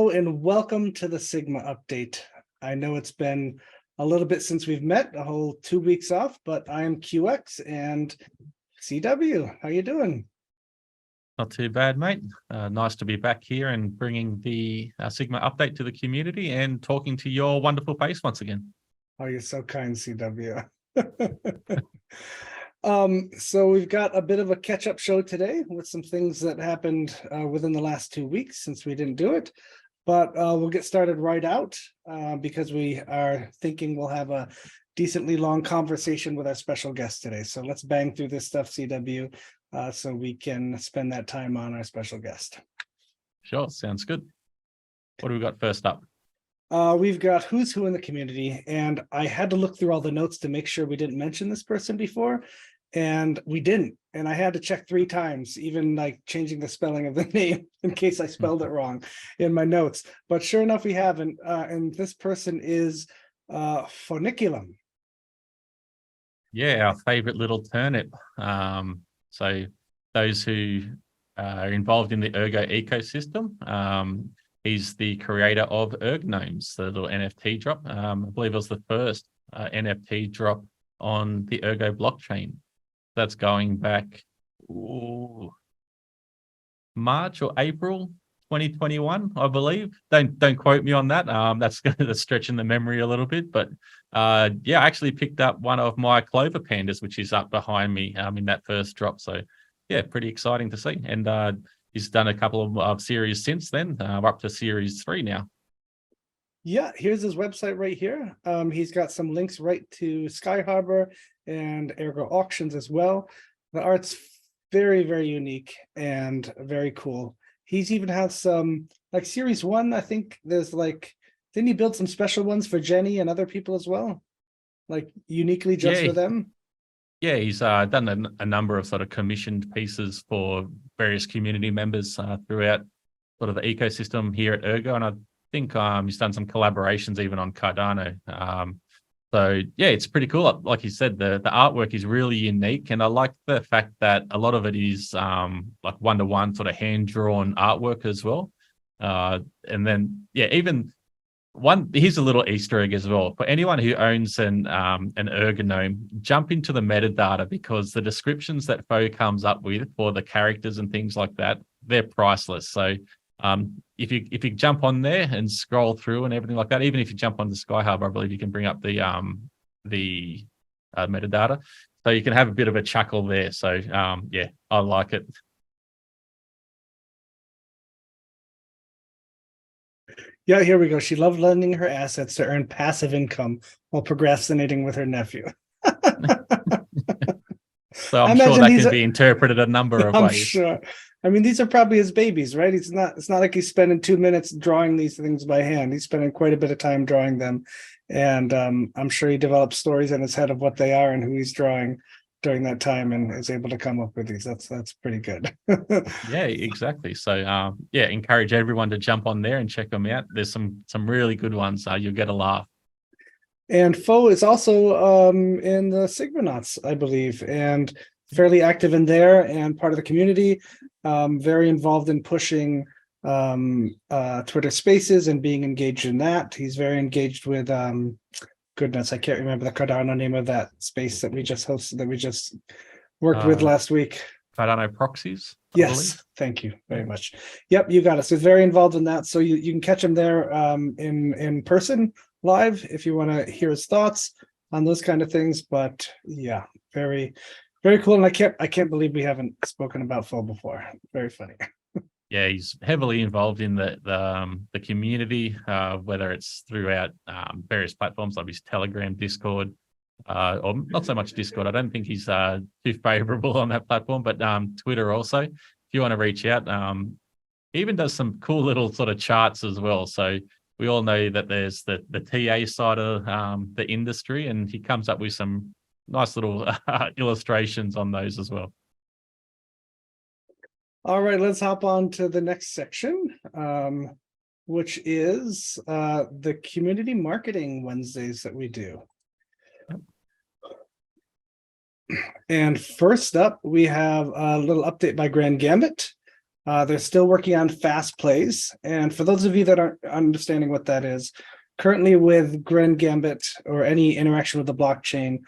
Hello and welcome to the Sigma update. I know it's been a little bit since we've met, a whole 2 weeks off, but I'm QX and CW. How you doing? Not too bad, mate. Nice to be back here and bringing the Sigma update to the community and talking to your wonderful face once again. Oh, you're so kind, CW. So we've got a bit of a catch-up show today with some things that happened within the last 2 weeks since we didn't do it. But we'll get started right out because we are thinking we'll have a decently long conversation with our special guest today. So let's bang through this stuff, CW, so we can spend that time on our special guest. Sure, sounds good. What do we got first up? We've got who's who in the community, and I had to look through all the notes to make sure we didn't mention this person before, and we didn't. And I had to check 3 times, even like changing the spelling of the name in case I spelled it wrong in my notes. But sure enough, we haven't. And this person is Foeniculum. Yeah, our favorite little turnip. So those who are involved in the Ergo ecosystem, he's the creator of Ergnomes, the little NFT drop. I believe it was the first NFT drop on the Ergo blockchain. That's going back March or April 2021, I believe. Don't quote me on that. That's going to stretch in the memory a little bit. But yeah, I actually picked up one of my Clover pandas, which is up behind me in that first drop. So yeah, pretty exciting to see. And he's done a couple of series since then. We're up to series 3 now. Yeah, here's his website right here. He's got some links right to Sky Harbor and Ergo auctions as well. The art's very, very unique and very cool. He's even had some, like series 1, I think there's like, didn't he build some special ones for Jenny and other people as well? Like uniquely just for them? Yeah, he's done a number of sort of commissioned pieces for various community members throughout sort of the ecosystem here at Ergo. And I think he's done some collaborations even on Cardano. So yeah, it's pretty cool. Like you said, the artwork is really unique, and I like the fact that a lot of it is like one-to-one sort of hand-drawn artwork as well. And then yeah, even here's a little Easter egg as well for anyone who owns an Ergonome. Jump into the metadata, because the descriptions that Fo comes up with for the characters and things like that, they're priceless. So if you jump on there and scroll through and everything like that, even if you jump on the Sky Harbor, I believe you can bring up the metadata, so you can have a bit of a chuckle there. So yeah, I like it. Yeah, here we go. She loved lending her assets to earn passive income while procrastinating with her nephew. So I'm sure that can be interpreted a number of ways. I'm sure. I mean, these are probably his babies, right? It's not like he's spending 2 minutes drawing these things by hand. He's spending quite a bit of time drawing them. And I'm sure he develops stories in his head of what they are and who he's drawing during that time, and is able to come up with these. That's pretty good. Yeah, exactly. So yeah, encourage everyone to jump on there and check them out. There's some really good ones. You'll get a laugh. And Fo is also in the Sigmanauts, I believe, and fairly active in there and part of the community. Very involved in pushing Twitter Spaces and being engaged in that. He's very engaged with goodness, I can't remember the Cardano name of that space that we just hosted, that we just worked with last week. Cardano proxies. Yes, thank you very much. Yep, you got it. So he's very involved in that. So you can catch him there in person live if you want to hear his thoughts on those kind of things. But yeah, very, very cool. And I can't believe we haven't spoken about Fo before. Very funny. Yeah, he's heavily involved in the community, whether it's throughout various platforms like his Telegram, Discord, or not so much Discord. I don't think he's too favorable on that platform, but Twitter also. If you want to reach out, he even does some cool little sort of charts as well. So we all know that there's the TA side of the industry, and he comes up with some nice little illustrations on those as well. All right, let's hop on to the next section, which is the community marketing Wednesdays that we do. And first up, we have a little update by Gambit. They're still working on fast plays. And for those of you that aren't understanding what that is, currently with Gambit or any interaction with the blockchain,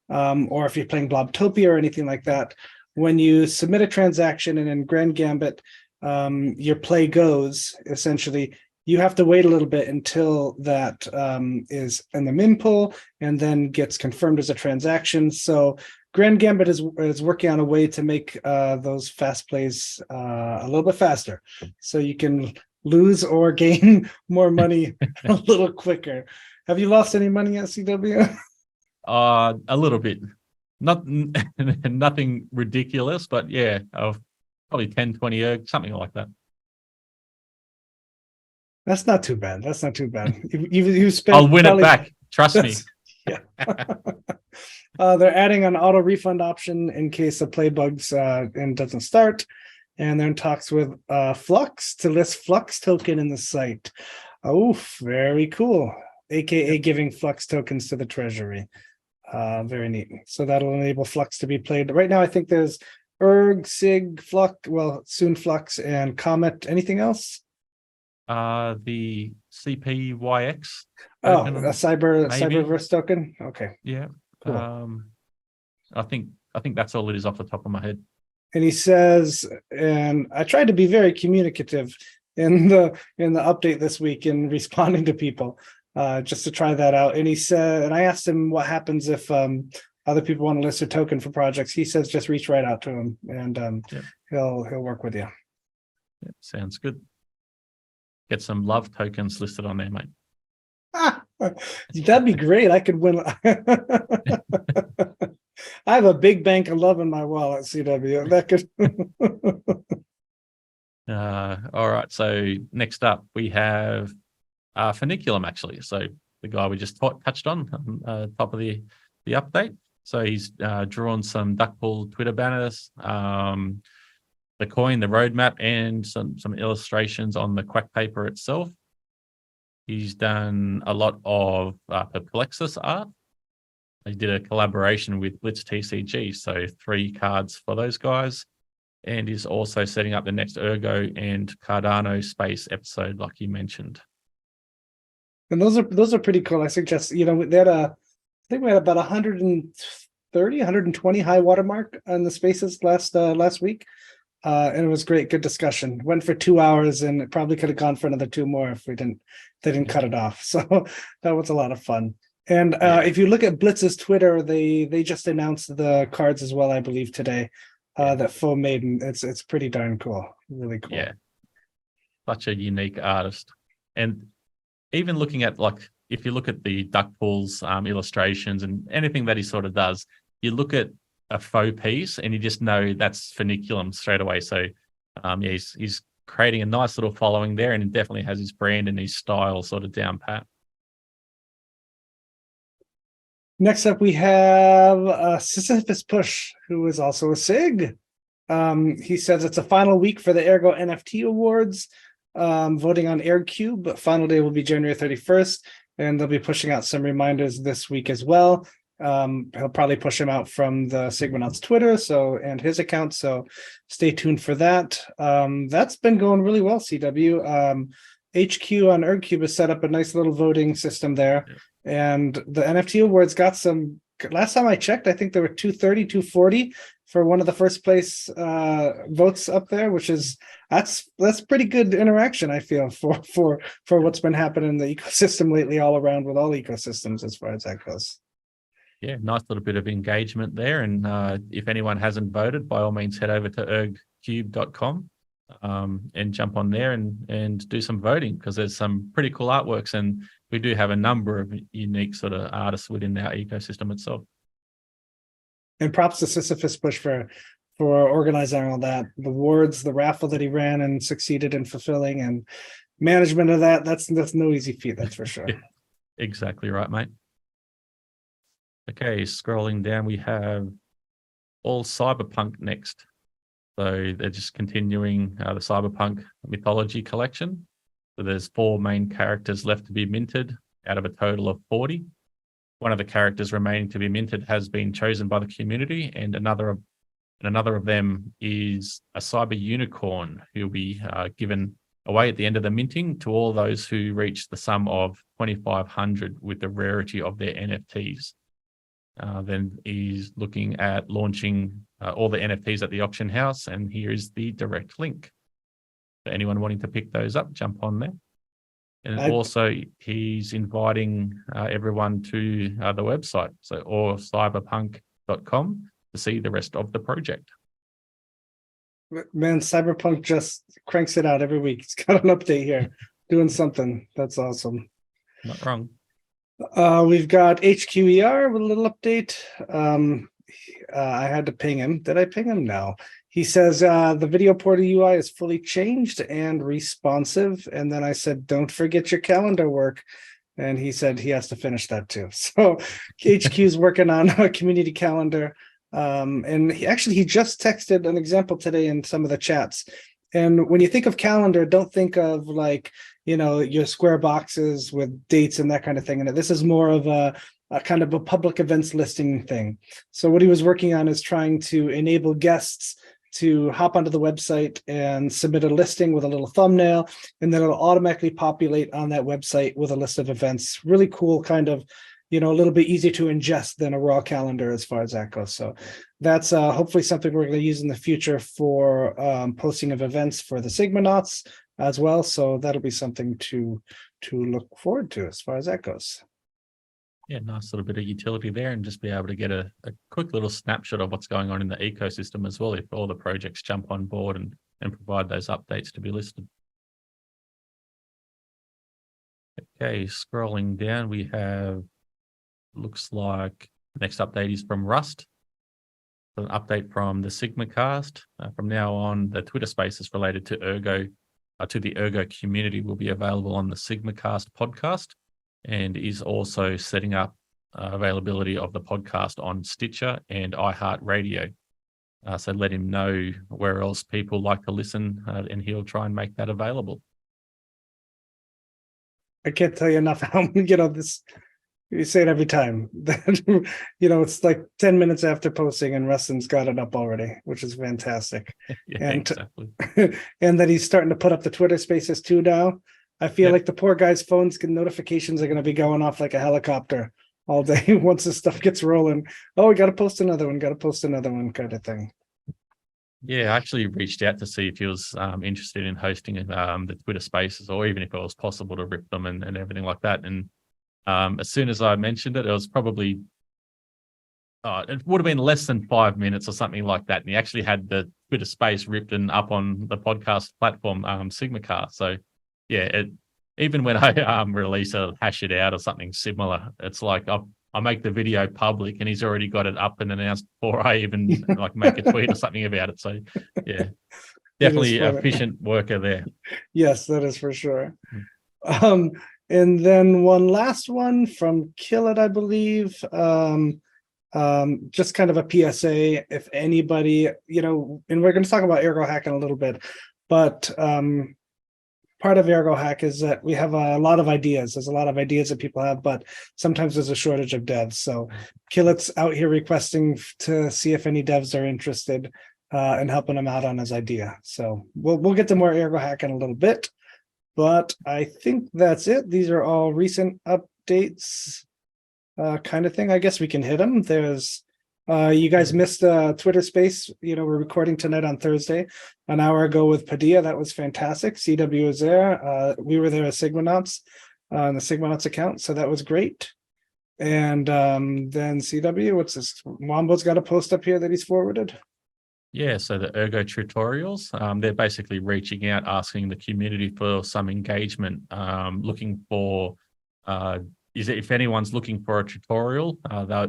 or if you're playing Blobtopia or anything like that, when you submit a transaction and in Gambit, your play goes, essentially, you have to wait a little bit until that is in the min pool and then gets confirmed as a transaction. So Gambit is working on a way to make those fast plays a little bit faster, so you can lose or gain more money a little quicker. Have you lost any money at CW? A little bit, nothing ridiculous, but yeah, probably 10, 20 erg, something like that. That's not too bad. That's not too bad. You spent. I'll win it back. Trust me. Yeah. They're adding an auto refund option in case the play bugs and doesn't start. And they're in talks with Flux to list Flux token in the site. Oh, very cool. AKA giving Flux tokens to the treasury. Very neat. So that'll enable Flux to be played. Right now, I think there's Sig, Flux, well, soon Flux and Comet. Anything else? The CPYX. Oh, a Cyberverse token. Okay. Yeah. Cool. I think that's all it is off the top of my head. And he says, and I tried to be very communicative in the update this week in responding to people, just to try that out. And he said, and I asked him what happens if other people want to list a token for projects. He says just reach right out to him, and he'll work with you. Yeah, sounds good. Get some love tokens listed on there, mate. That'd be great. I could win. I have a big bank of love in my wallet, CW. That could. All right. So next up, we have Foeniculum, actually. So the guy we just touched on top of the update. So he's drawn some Duckpool Twitter banners, the coin, the roadmap, and some illustrations on the quack paper itself. He's done a lot of Perplexus art. He did a collaboration with Blitz TCG, so 3 cards for those guys. And he's also setting up the next Ergo and Cardano space episode, like you mentioned. And those are pretty cool. I suggest, they had I think we had about 130, 120 high watermark on the spaces last week. And it was great, good discussion. Went for 2 hours, and it probably could have gone for another 2 more if they didn't cut it off. So that was a lot of fun. And if you look at Blitz's Twitter, they just announced the cards as well, I believe, today. That Faux Maiden. It's pretty darn cool. Really cool. Yeah. Such a unique artist. And even looking at, like, if you look at the Duckpool's illustrations and anything that he sort of does, you look at a faux piece and you just know that's Foeniculum straight away. So he's creating a nice little following there, and he definitely has his brand and his style sort of down pat. Next up, we have Sisyphuspush, who is also a SIG. He says it's a final week for the Ergo NFT Awards, voting on Ergcube. Final day will be January 31st, and they'll be pushing out some reminders this week as well. He'll probably push him out from the Sigmanauts Twitter and his account, so stay tuned for that. That's been going really well, CW. HQ on Ergcube has set up a nice little voting system there, and the NFT awards got some. Last time I checked, I think there were 230, 240 for one of the first place votes up there, which is that's pretty good interaction, I feel, for what's been happening in the ecosystem lately, all around with all ecosystems as far as that goes. Yeah, nice little bit of engagement there. And if anyone hasn't voted, by all means, head over to ergcube.com and jump on there and do some voting, because there's some pretty cool artworks, and we do have a number of unique sort of artists within our ecosystem itself. And props to Sisyphuspush for organizing all that. The awards, the raffle that he ran and succeeded in fulfilling, and management of that's no easy feat, that's for sure. Yeah, exactly right, mate. Okay, scrolling down, we have AllCyberpunk next. So they're just continuing the Cyberpunk mythology collection. So there's 4 main characters left to be minted out of a total of 40. One of the characters remaining to be minted has been chosen by the community, and another And another of them is a cyber unicorn who'll be given away at the end of the minting to all those who reach the sum of 2,500 with the rarity of their NFTs. Then he's looking at launching all the NFTs at the auction house, and here is the direct link. For anyone wanting to pick those up, jump on there. And also he's inviting everyone to the website, so AllCyberpunk.com, to see the rest of the project. Man, Cyberpunk just cranks it out every week. It's got an update here, doing something. That's awesome. Not wrong. We've got HQER with a little update. I had to ping him. Did I ping him? No. He says the video portal UI is fully changed and responsive. And then I said, don't forget your calendar work. And he said he has to finish that too. So HQ is working on a community calendar. And he just texted an example today in some of the chats. And when you think of calendar, don't think of like, your square boxes with dates and that kind of thing. And this is more of a kind of a public events listing thing. So what he was working on is trying to enable guests to hop onto the website and submit a listing with a little thumbnail, and then it'll automatically populate on that website with a list of events. Really cool, kind of, a little bit easier to ingest than a raw calendar as far as that goes. So that's hopefully something we're going to use in the future for posting of events for the Sigmanauts as well. So that'll be something to look forward to as far as that goes. Yeah, nice little bit of utility there, and just be able to get a quick little snapshot of what's going on in the ecosystem as well, if all the projects jump on board and provide those updates to be listed. Okay, scrolling down, we have, looks like next update is from Rust. An update from the SigmaCast. From now on, the Twitter Spaces related to Ergo, to the Ergo community, will be available on the SigmaCast podcast, and is also setting up availability of the podcast on Stitcher and iHeartRadio. So let him know where else people like to listen, and he'll try and make that available. I can't tell you enough how, this, you say it every time, that, it's like 10 minutes after posting and Rustin's got it up already, which is fantastic. Yeah, and, exactly. And that he's starting to put up the Twitter Spaces too now. I feel like the poor guy's phone's notifications are going to be going off like a helicopter all day once this stuff gets rolling. Oh, we got to post another one, kind of thing. Yeah, I actually reached out to see if he was interested in hosting the Twitter Spaces, or even if it was possible to rip them and everything like that. And as soon as I mentioned it, it was probably, it would have been less than 5 minutes or something like that. And he actually had the Twitter Space ripped and up on the podcast platform, SigmaCast. So yeah, even when I release a hash it out or something similar, it's like I make the video public and he's already got it up and announced before I even like make a tweet or something about it. So yeah, definitely efficient worker there. Yes, that is for sure. And then one last one from Kill It, I believe. Just kind of a PSA, if anybody, and we're going to talk about ERGOHACK in a little bit, but part of ERGOHACK is that we have a lot of ideas. There's a lot of ideas that people have, but sometimes there's a shortage of devs. So Killet's out here requesting to see if any devs are interested in helping him out on his idea. So we'll get to more ERGOHACK in a little bit, but I think that's it. These are all recent updates kind of thing. I guess we can hit them. There's you guys missed Twitter Space. We're recording tonight on Thursday, an hour ago with Paideia. That was fantastic. CW was there. We were there as Sigmanauts on the Sigmanauts account, so that was great. And then CW, what's this? Wombo's got a post up here that he's forwarded. Yeah, so the Ergotutorials, they're basically reaching out, asking the community for some engagement, looking for, if anyone's looking for a tutorial,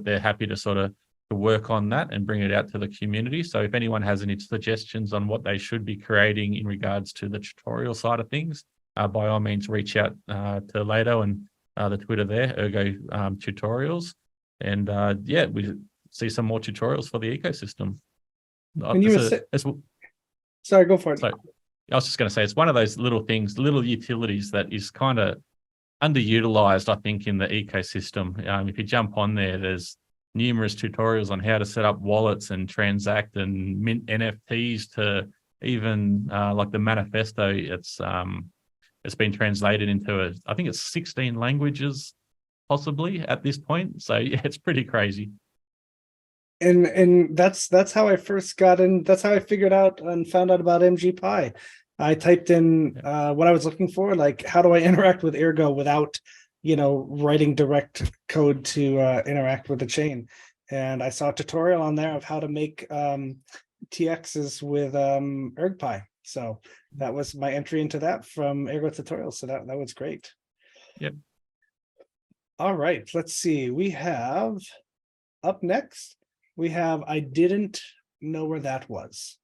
they're happy to sort of to work on that and bring it out to the community. So if anyone has any suggestions on what they should be creating in regards to the tutorial side of things, by all means, reach out to Lato and the Twitter there, Ergo Tutorials. And yeah, we see some more tutorials for the ecosystem. Sorry, go for it. So I was just going to say, it's one of those little things, little utilities that is kind of underutilized, I think, in the ecosystem. If you jump on there, there's numerous tutorials on how to set up wallets and transact and mint NFTs to even like the manifesto. It's been translated into I think it's 16 languages possibly at this point. So yeah, it's pretty crazy. And that's how I first got in. That's how I figured out and found out about MGPy. I typed in what I was looking for, like how do I interact with Ergo without, writing direct code to interact with the chain. And I saw a tutorial on there of how to make TXs with ErgPy. So that was my entry into that from Ergotutorials. So that was great. Yep. All right, let's see. We have up next, we have I didn't know where that was,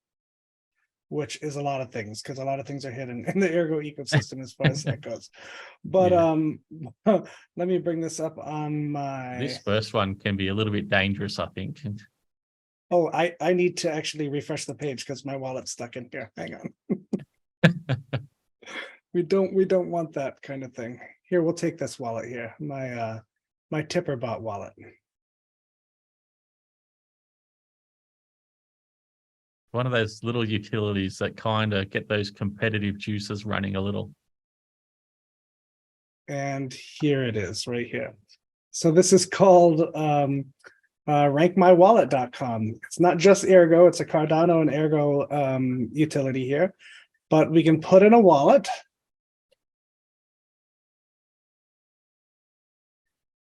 which is a lot of things because a lot of things are hidden in the Ergo ecosystem as far as that goes. But let me bring this up on my. This first one can be a little bit dangerous, I think. Oh, I need to actually refresh the page because my wallet's stuck in here. Hang on. We don't want that kind of thing. Here, we'll take this wallet here. My TipperBot wallet. One of those little utilities that kind of get those competitive juices running a little. And here it is right here. So this is called rankmywallet.com. It's not just Ergo, it's a Cardano and Ergo utility here, but we can put in a wallet.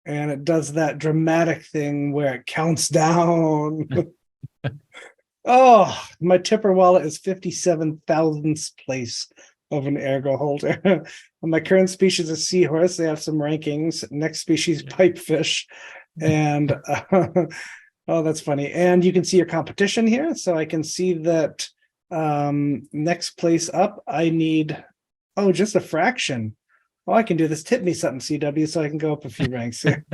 And it does that dramatic thing where it counts down. Oh, my Tipper wallet is 57,000th place of an Ergo holder. My current species is seahorse. They have some rankings. Next species, pipefish. And oh, that's funny. And you can see your competition here. So I can see that next place up, I need, just a fraction. Oh, I can do this. Tip me something, CW, so I can go up a few ranks here.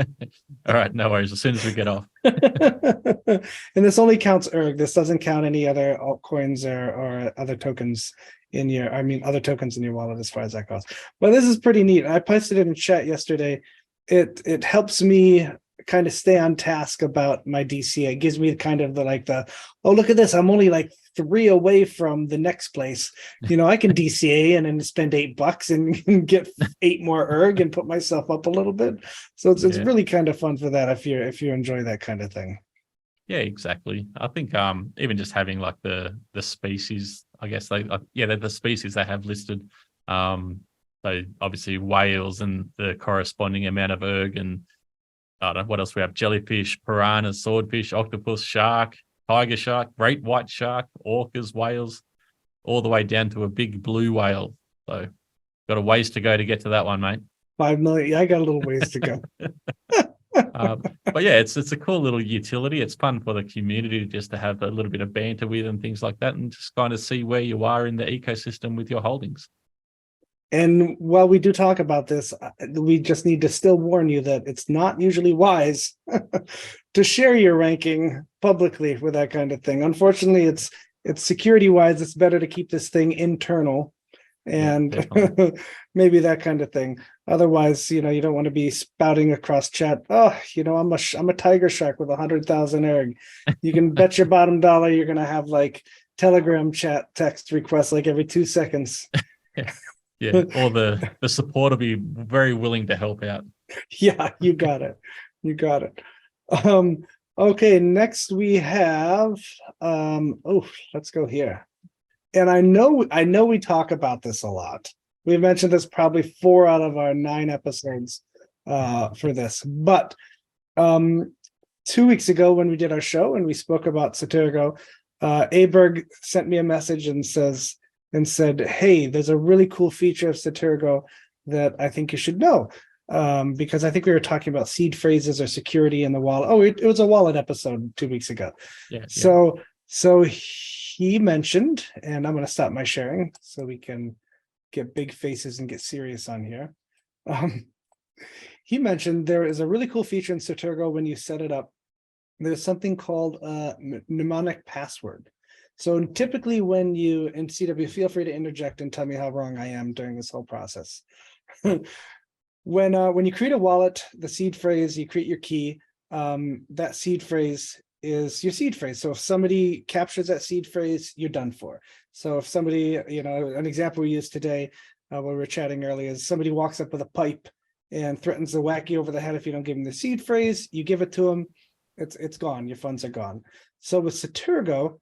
All right, no worries. As soon as we get off. And this only counts Erg. This doesn't count any other altcoins or other tokens in your, other tokens in your wallet as far as that goes. But this is pretty neat. I posted it in chat yesterday. It helps me kind of stay on task about my DCA. It gives me kind of oh, look at this. I'm only like 3 away from the next place. I can DCA and then spend $8 and get 8 more Erg and put myself up a little bit. So it's really kind of fun for that if you enjoy that kind of thing. Yeah, exactly. I think even just having like the species, I guess they're the species they have listed. So obviously whales and the corresponding amount of Erg, and I don't know what else we have: jellyfish, piranhas, swordfish, octopus, shark, tiger shark, great white shark, orcas, whales, all the way down to a big blue whale. So got a ways to go to get to that one, mate. 5 million. Yeah, I got a little ways to go. But yeah, it's a cool little utility. It's fun for the community just to have a little bit of banter with and things like that, and just kind of see where you are in the ecosystem with your holdings. And while we do talk about this, we just need to still warn you that it's not usually wise to share your ranking publicly with that kind of thing. Unfortunately, it's security wise, it's better to keep this thing internal and maybe that kind of thing. Otherwise, you don't want to be spouting across chat. Oh, I'm a tiger shark with 100,000 Erg. You can bet your bottom dollar you're going to have like Telegram chat text requests like every 2 seconds. Yeah, or the support will be very willing to help out. Yeah, you got it. You got it. Okay, next we have let's go here. And I know we talk about this a lot. We've mentioned this probably 4 out of our 9 episodes for this. But 2 weeks ago when we did our show and we spoke about Satergo, Aberg sent me a message and said, hey, there's a really cool feature of Satergo that I think you should know. Because I think we were talking about seed phrases or security in the wallet. Oh, it was a wallet episode 2 weeks ago. Yeah. So he mentioned, and I'm going to stop my sharing so we can get big faces and get serious on here. He mentioned there is a really cool feature in Satergo when you set it up. There's something called a mnemonic password. So typically when you, and CW, feel free to interject and tell me how wrong I am during this whole process. When you create a wallet, the seed phrase, you create your key, that seed phrase is your seed phrase. So if somebody captures that seed phrase, you're done for. So if somebody, an example we used today when we were chatting earlier is somebody walks up with a pipe and threatens to whack you over the head if you don't give them the seed phrase, you give it to them, it's gone, your funds are gone. So with Satergo,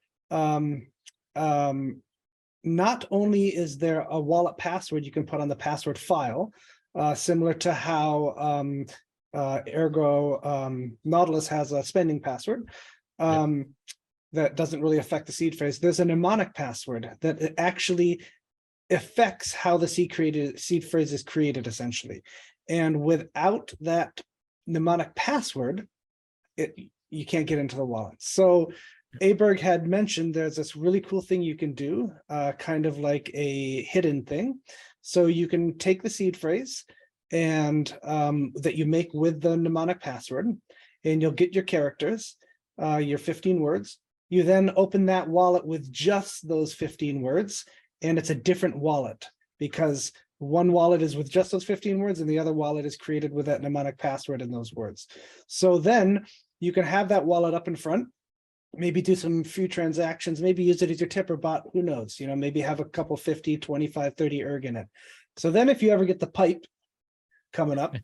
not only is there a wallet password you can put on the password file, similar to how Nautilus has a spending password that doesn't really affect the seed phrase. There's a mnemonic password that actually affects how the seed phrase is created, essentially. And without that mnemonic password, you can't get into the wallet. So Aberg had mentioned there's this really cool thing you can do, kind of like a hidden thing. So you can take the seed phrase and that you make with the mnemonic password, and you'll get your characters, your 15 words. You then open that wallet with just those 15 words, and it's a different wallet because one wallet is with just those 15 words and the other wallet is created with that mnemonic password and those words. So then you can have that wallet up in front, maybe do some few transactions, maybe use it as your tipper bot, who knows, maybe have a couple 50, 25, 30 erg in it. So then if you ever get the pipe coming up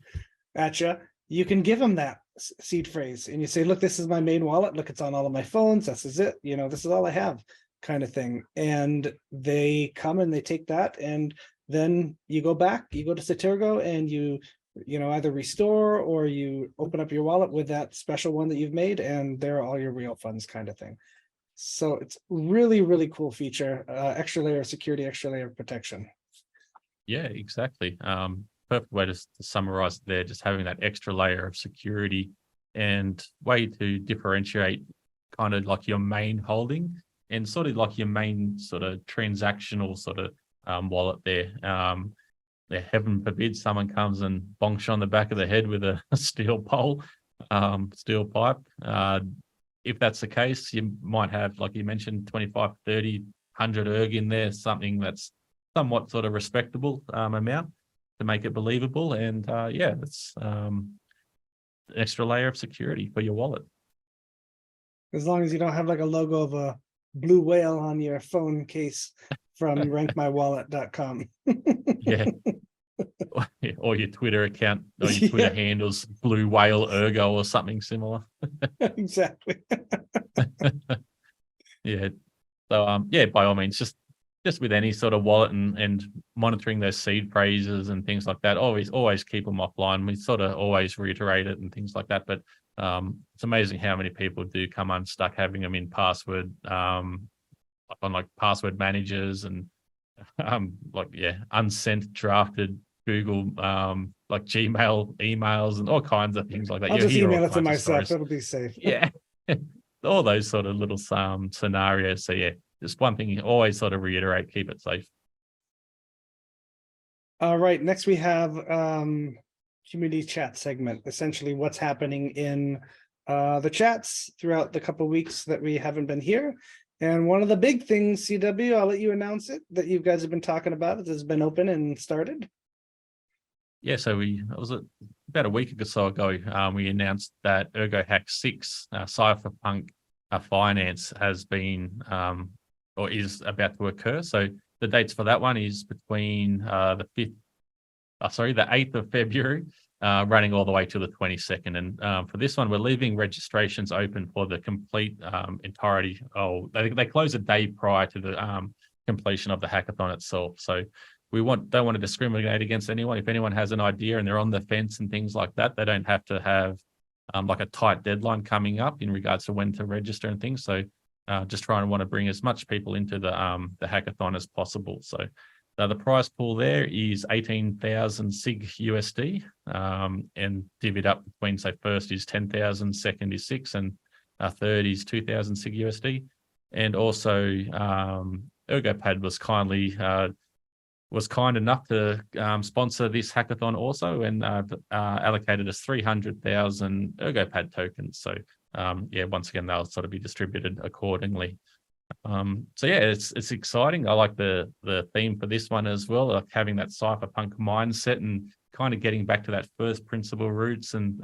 at you, you can give them that seed phrase and you say, look, this is my main wallet. Look, it's on all of my phones. This is it. This is all I have, kind of thing. And they come and they take that, and then you go back, you go to Satergo and you either restore or you open up your wallet with that special one that you've made, and there are all your real funds, kind of thing. So it's really, really cool feature, extra layer of security, extra layer of protection. Yeah, exactly. Perfect way to summarize there, just having that extra layer of security and way to differentiate kind of like your main holding and sort of like your main sort of transactional sort of wallet there. Heaven forbid someone comes and bonks you on the back of the head with a steel pole, steel pipe. If that's the case, you might have, like you mentioned, 25, 30, 100 erg in there, something that's somewhat sort of respectable amount to make it believable. And it's an extra layer of security for your wallet. As long as you don't have like a logo of a blue whale on your phone case from rankmywallet.com. Yeah. Or your Twitter account, or your Twitter handles Blue Whale Ergo or something similar. Exactly. Yeah. So by all means, just with any sort of wallet and monitoring those seed phrases and things like that, always keep them offline. We sort of always reiterate it and things like that. But it's amazing how many people do come unstuck having them in password, on like password managers and unsent drafted Google like Gmail emails and all kinds of things like that. I'll just email it to myself. It'll be safe. Yeah. All those sort of little scenarios. So yeah, just one thing you always sort of reiterate, keep it safe. All right. Next we have community chat segment, essentially what's happening in the chats throughout the couple of weeks that we haven't been here. And one of the big things, CW, I'll let you announce it, that you guys have been talking about, it has been open and started. Yeah, so it was about a week or so ago, we announced that ERGOHACK VI, Cypherpunk finance has been or is about to occur. So the dates for that one is between the 8th of February, running all the way to the 22nd. And for this one, we're leaving registrations open for the complete entirety. They close a day prior to the completion of the hackathon itself. So we don't want to discriminate against anyone. If anyone has an idea and they're on the fence and things like that, they don't have to have like a tight deadline coming up in regards to when to register and things. So just want to bring as much people into the hackathon as possible. So the prize pool there is 18,000 SIG USD, and divvied up between, say, first is 10,000, second is 6, and third is 2,000 SIG USD. And also, ErgoPad was kind enough to sponsor this hackathon also, and allocated us 300,000 ErgoPad tokens. So once again, they'll sort of be distributed accordingly. It's exciting. I like the theme for this one as well, like having that cypherpunk mindset and kind of getting back to that first principle roots and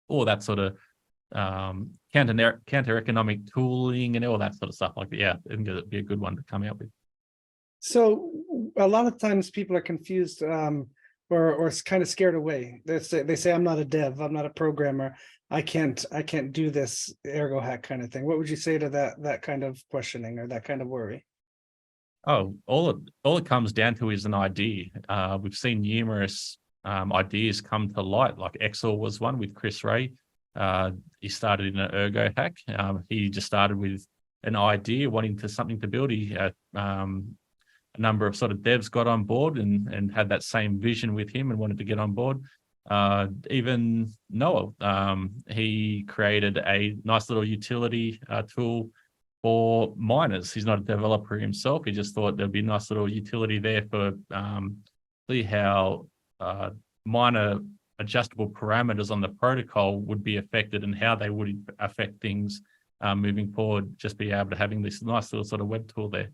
all that sort of counter economic tooling and all that sort of stuff. Like, yeah, I think it'd be a good one to come out with. So a lot of times people are confused or kind of scared away. They say I'm not a dev, I'm not a programmer, I can't do this ERGOHACK kind of thing. What would you say to that kind of questioning or that kind of worry? Oh, all it comes down to is an idea. We've seen numerous ideas come to light, like Excel was one with Chris Ray. He started in an ERGOHACK. He just started with an idea, wanting something to build. A number of sort of devs got on board and had that same vision with him and wanted to get on board. Even Noah, he created a nice little utility tool for miners. He's not a developer himself. He just thought there'd be a nice little utility there for see how miner adjustable parameters on the protocol would be affected and how they would affect things moving forward. Just be able to having this nice little sort of web tool there.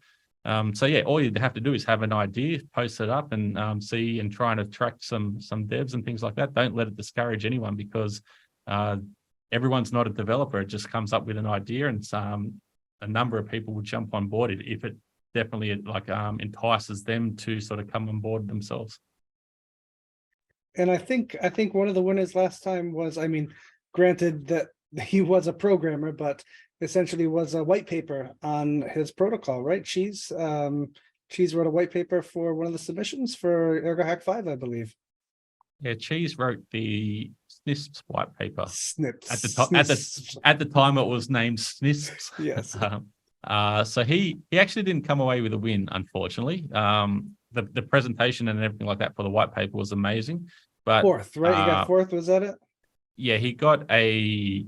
So yeah, all you'd have to do is have an idea, post it up, and see and try and attract some devs and things like that. Don't let it discourage anyone, because everyone's not a developer. It just comes up with an idea, and a number of people will jump on board if it definitely like entices them to sort of come on board themselves. And I think one of the winners last time was, I mean, granted that he was a programmer, but essentially was a white paper on his protocol, right? Cheese wrote a white paper for one of the submissions for ERGOHACK V, I believe. Yeah, Cheese wrote the SNISPs white paper. Snips. At the time, it was named SNISPs. Yes. So he actually didn't come away with a win, unfortunately. The presentation and everything like that for the white paper was amazing. But fourth, right? You got fourth, was that it? Yeah, he got a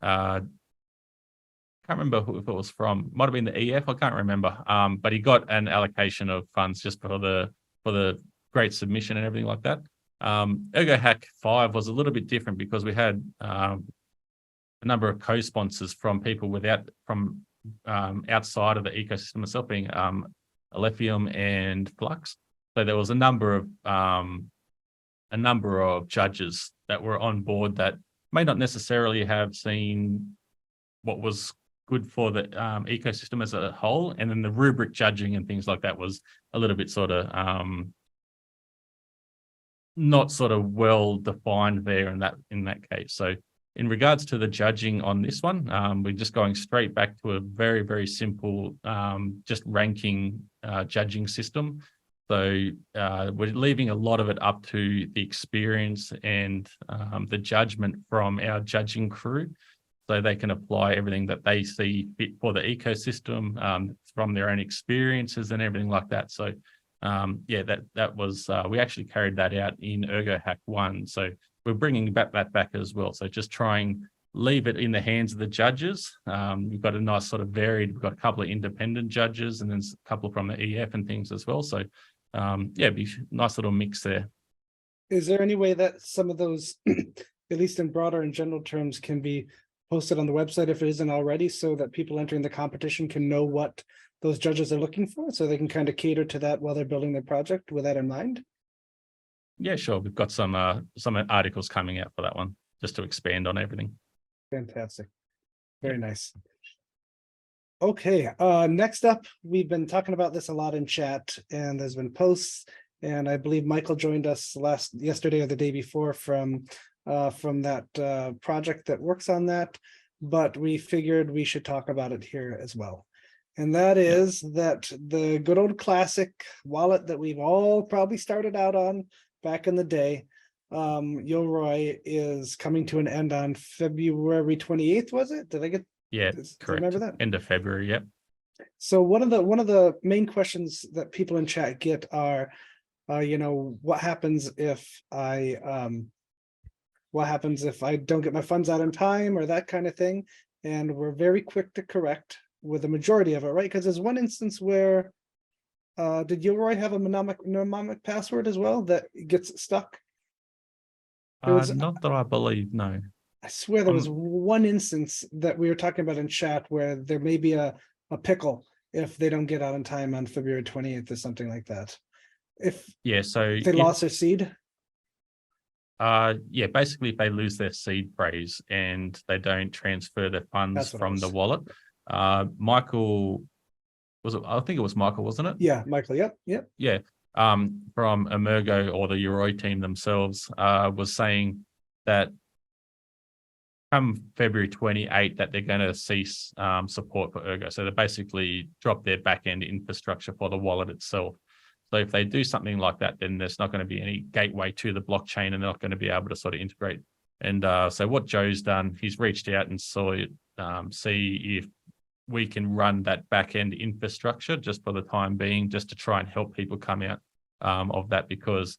can't remember who, if it was from, might have been the EF, I can't remember. But he got an allocation of funds just for the great submission and everything like that. ERGOHACK V was a little bit different because we had a number of co-sponsors from people from outside of the ecosystem itself, being Alephium and Flux. So there was a number of judges that were on board that may not necessarily have seen what was good for the ecosystem as a whole, and then the rubric judging and things like that was a little bit sort of not sort of well defined there in that case. So in regards to the judging on this one, we're just going straight back to a very, very simple just ranking judging system. So we're leaving a lot of it up to the experience and the judgment from our judging crew, so they can apply everything that they see fit for the ecosystem from their own experiences and everything like that. So yeah, that was we actually carried that out in ERGOHACK 1. So we're bringing that back as well. So just trying leave it in the hands of the judges. We've got a nice sort of varied. We've got a couple of independent judges and then a couple from the EF and things as well. So yeah, be a nice little mix there. Is there any way that some of those, at least in broader and general terms, can be posted on the website if it isn't already, so that people entering the competition can know what those judges are looking for, so they can kind of cater to that while they're building their project with that in mind? Yeah, sure. We've got some articles coming out for that one, just to expand on everything. Fantastic. Very nice. Okay, next up, we've been talking about this a lot in chat, and there's been posts, and I believe Michael joined us yesterday or the day before from that project that works on that, but we figured we should talk about it here as well. And that is that the good old classic wallet that we've all probably started out on back in the day, YOROI, is coming to an end on February 28th, was it? Did I get? Yeah, correct. Remember that? End of February, yep. So one of the main questions that people in chat get are, what happens if I don't get my funds out in time, or that kind of thing? And we're very quick to correct with the majority of it, right? Because there's one instance where did YOROI have a mnemonic password as well that gets stuck? Not that I believe, no. I swear there was one instance that we were talking about in chat where there may be a pickle if they don't get out in time on February 28th or something like that. If they lost their seed. Yeah, basically if they lose their seed phrase and they don't transfer their funds from the wallet. Michael, was it? I think it was Michael, wasn't it? Yeah, Michael. Yep. Yeah. From Emergo or the YOROI team themselves, was saying that come February 28th that they're going to cease support for Ergo. So they basically drop their back-end infrastructure for the wallet itself. So if they do something like that, then there's not going to be any gateway to the blockchain and they're not going to be able to sort of integrate. And so what Joe's done, he's reached out and see if we can run that back-end infrastructure just for the time being, just to try and help people come out of that, because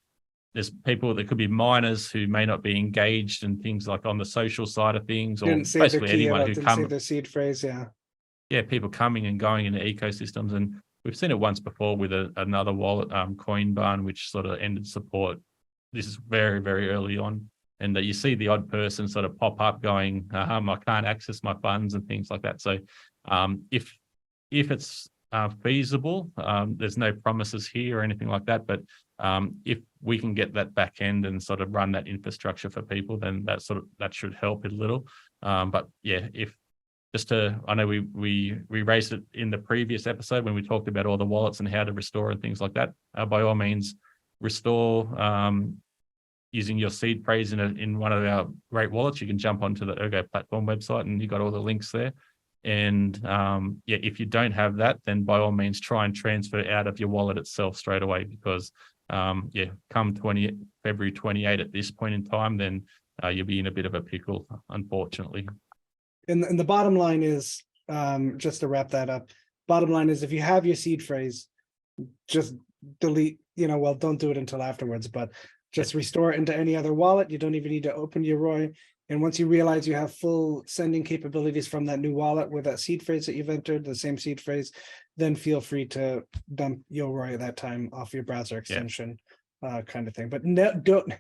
there's people that could be miners who may not be engaged in things like on the social side of things, or basically anyone who didn't say their seed phrase. Yeah, people coming and going into ecosystems. And we've seen it once before with another wallet, Coinbarn, which sort of ended support. This is very, very early on. And that you see the odd person sort of pop up going, I can't access my funds and things like that. So if it's feasible, there's no promises here or anything like that. But if we can get that back end and sort of run that infrastructure for people, then that should help it a little. But yeah, I know we raised it in the previous episode when we talked about all the wallets and how to restore and things like that. By all means, restore using your seed phrase in one of our great wallets. You can jump onto the Ergo platform website and you got all the links there. And yeah, if you don't have that, then by all means try and transfer out of your wallet itself straight away, because yeah, come February 28 at this point in time, then you'll be in a bit of a pickle, unfortunately. And the bottom line is, just to wrap that up, bottom line is if you have your seed phrase, just delete, well, don't do it until afterwards, but just restore it into any other wallet. You don't even need to open YOROI. And once you realize you have full sending capabilities from that new wallet with that seed phrase that you've entered, the same seed phrase, then feel free to dump YOROI at that time off your browser extension, kind of thing. But don't,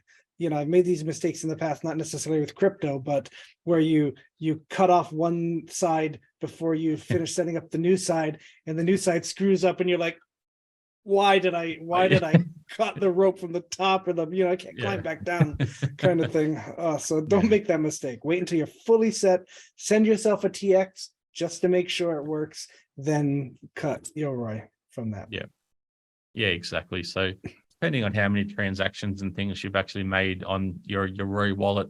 I've made these mistakes in the past, not necessarily with crypto, but where you cut off one side before you finish setting up the new side, and the new side screws up and you're like, why did I cut the rope from the top, or I can't climb back down, kind of thing. So don't make that mistake. Wait until you're fully set, send yourself a TX just to make sure it works, then cut YOROI from that. Yeah, exactly. So depending on how many transactions and things you've actually made on your YOROI wallet,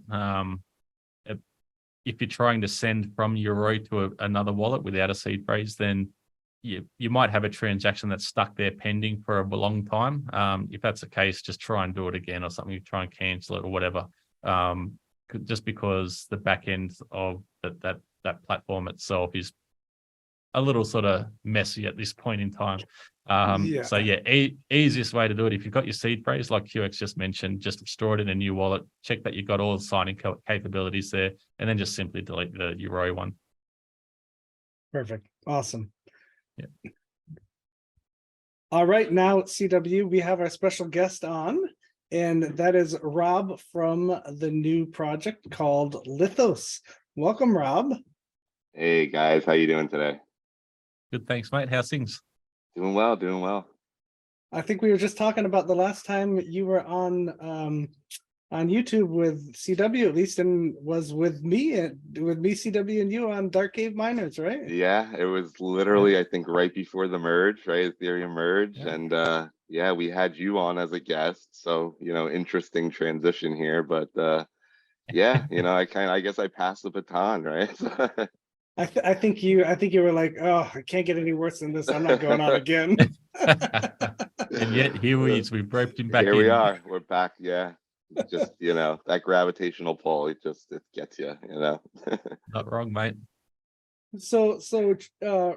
if you're trying to send from YOROI to another wallet without a seed phrase, then you might have a transaction that's stuck there pending for a long time. If that's the case, just try and do it again or something. Try and cancel it or whatever. Just because the back end of that platform itself is a little sort of messy at this point in time. So yeah, easiest way to do it, if you've got your seed phrase like QX just mentioned, just store it in a new wallet, check that you've got all the signing capabilities there, and then just simply delete the YOROI one. Perfect. Awesome. Yeah. All right, now CW, we have our special guest on, and that is Rob from the new project called LITHOS. Welcome, Rob. Hey guys, how you doing today? Good, thanks, mate. How's things? Doing well, doing well. I think we were just talking about the last time you were on YouTube with CW, at least, and was with me, CW, and you on Dark Cave Miners, right? Yeah, it was literally, I think, right before the merge, right? Ethereum merge. Yeah. And yeah, we had you on as a guest. So, interesting transition here. But yeah, I guess I passed the baton, right? I think you were like, oh, I can't get any worse than this. I'm not going on again. And yet here we've roped him back in. Here we are. We're back. Yeah. Just, that gravitational pull, it gets you, Not wrong, mate. So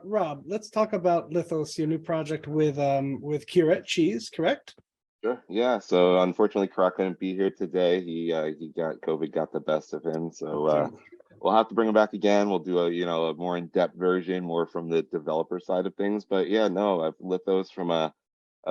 Rob, let's talk about LITHOS, your new project with Curate Cheese, correct? Sure. Yeah. So unfortunately, Karak couldn't be here today. He got COVID, got the best of him. So we'll have to bring him back again. We'll do a more in-depth version, more from the developer side of things. But yeah, no, LITHOS from a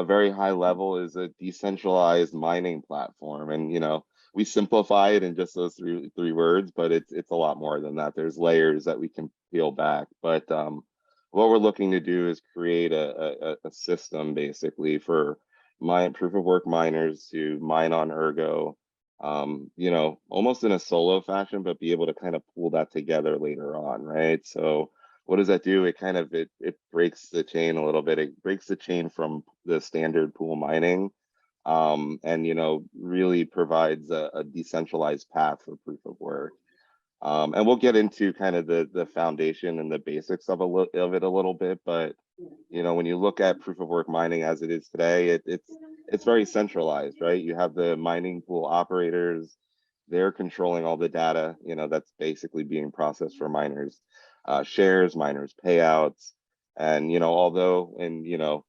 very high level is a decentralized mining platform, and we simplify it in just those three words, but it's a lot more than that. There's layers that we can peel back. But what we're looking to do is create a system basically for proof of work miners to mine on Ergo, you know, almost in a solo fashion, but be able to kind of pull that together later on, right? So what does that do? It kind of it breaks the chain a little bit. It breaks the chain from the standard pool mining, and you know, really provides a decentralized path for proof of work. And we'll get into kind of the foundation and the basics of it a little bit, but you know, when you look at proof of work mining as it is today, it's very centralized, right? You have the mining pool operators, they're controlling all the data, you know, that's basically being processed for miners, shares, miners payouts. And, you know, although in, you know,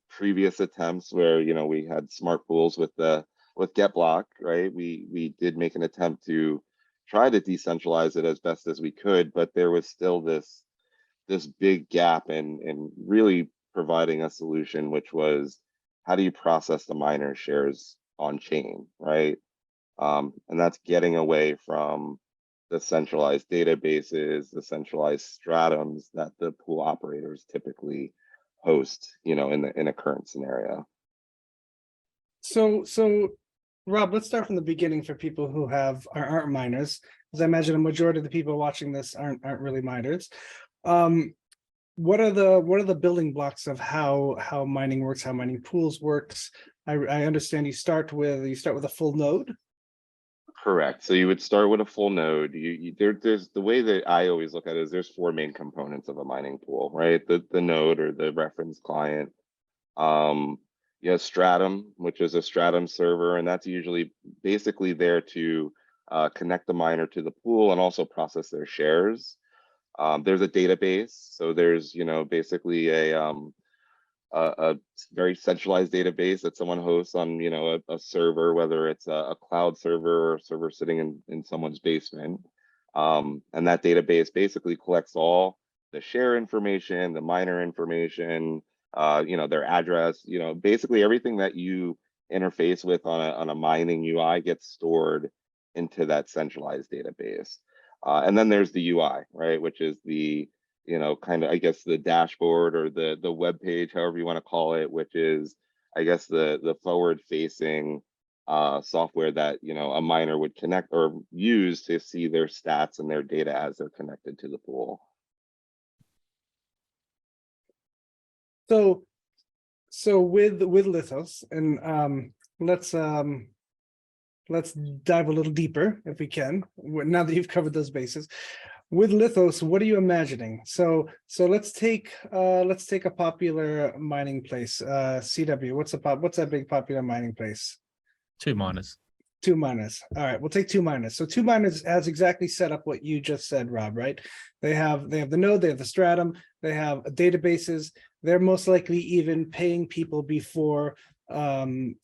previous attempts where, you know, we had smart pools with GetBlock, right? We did make an attempt to try to decentralize it as best as we could, but there was still this big gap in really providing a solution, which was how do you process the miner shares on chain, right? And that's getting away from the centralized databases, the centralized stratums that the pool operators typically host, you know, in a current scenario. So Rob, let's start from the beginning for people who aren't miners, because I imagine a majority of the people watching this aren't really miners. What are the building blocks of how mining works, how mining pools works? I understand you start with a full node. Correct. So you would start with a full node. There's the way that I always look at it is there's four main components of a mining pool, right? The node or the reference client. You have Stratum, which is a Stratum server, and that's usually basically there to connect the miner to the pool and also process their shares. There's a database, so there's, you know, basically a very centralized database that someone hosts on, you know, a server, whether it's a cloud server or a server sitting in someone's basement. And that database basically collects all the share information, the miner information, you know, their address, you know, basically everything that you interface with on a mining UI gets stored into that centralized database. And then there's the UI, right, which is the, you know, kind of, I guess, the dashboard or the web page, however you want to call it, which is, I guess, the forward facing software that, you know, a miner would connect or use to see their stats and their data as they're connected to the pool. So with LITHOS, and let's dive a little deeper if we can, now that you've covered those bases. With LITHOS, what are you imagining? So let's take a popular mining place, CW. What's that big popular mining place? 2 miners. 2 miners. All right, we'll take 2 miners. So 2 miners has exactly set up what you just said, Rob, right? They have the node, they have the stratum, they have databases. They're most likely even paying people before from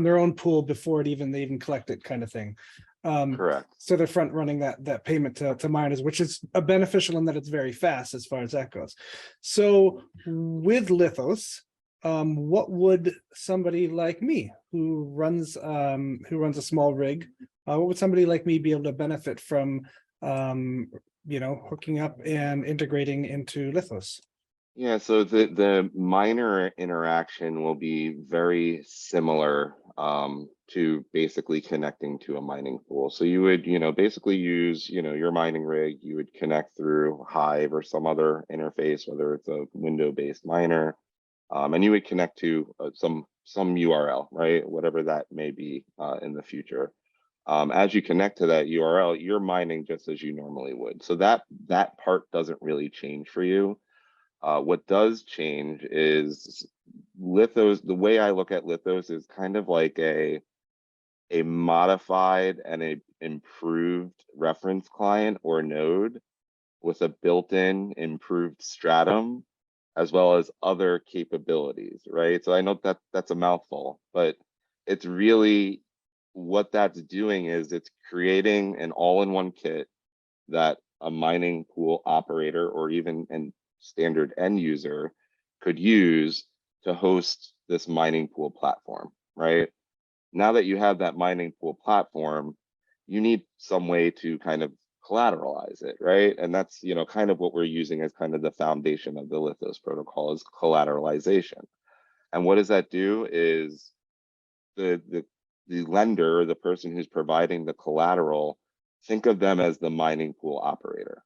their own pool before they even collect it, kind of thing. Correct. So they're front running that payment to miners, which is beneficial in that it's very fast as far as that goes. So with LITHOS, what would somebody like me who runs a small rig, what would somebody like me be able to benefit from, you know, hooking up and integrating into LITHOS? Yeah, so the miner interaction will be very similar to basically connecting to a mining pool. So you would, you know, basically use, you know, your mining rig, you would connect through Hive or some other interface, whether it's a window-based miner, and you would connect to some URL, right? Whatever that may be in the future. As you connect to that URL, you're mining just as you normally would. So that part doesn't really change for you. What does change is LITHOS. The way I look at LITHOS is kind of like a modified and a improved reference client or node with a built-in improved stratum, as well as other capabilities, right? So I know that that's a mouthful, but it's really what that's doing is it's creating an all-in-one kit that a mining pool operator or even an standard end user could use to host this mining pool platform, right? Now that you have that mining pool platform, you need some way to kind of collateralize it, right? And that's, you know, kind of what we're using as kind of the foundation of the LITHOS protocol is collateralization. And what does that do is the lender, or the person who's providing the collateral, think of them as the mining pool operator.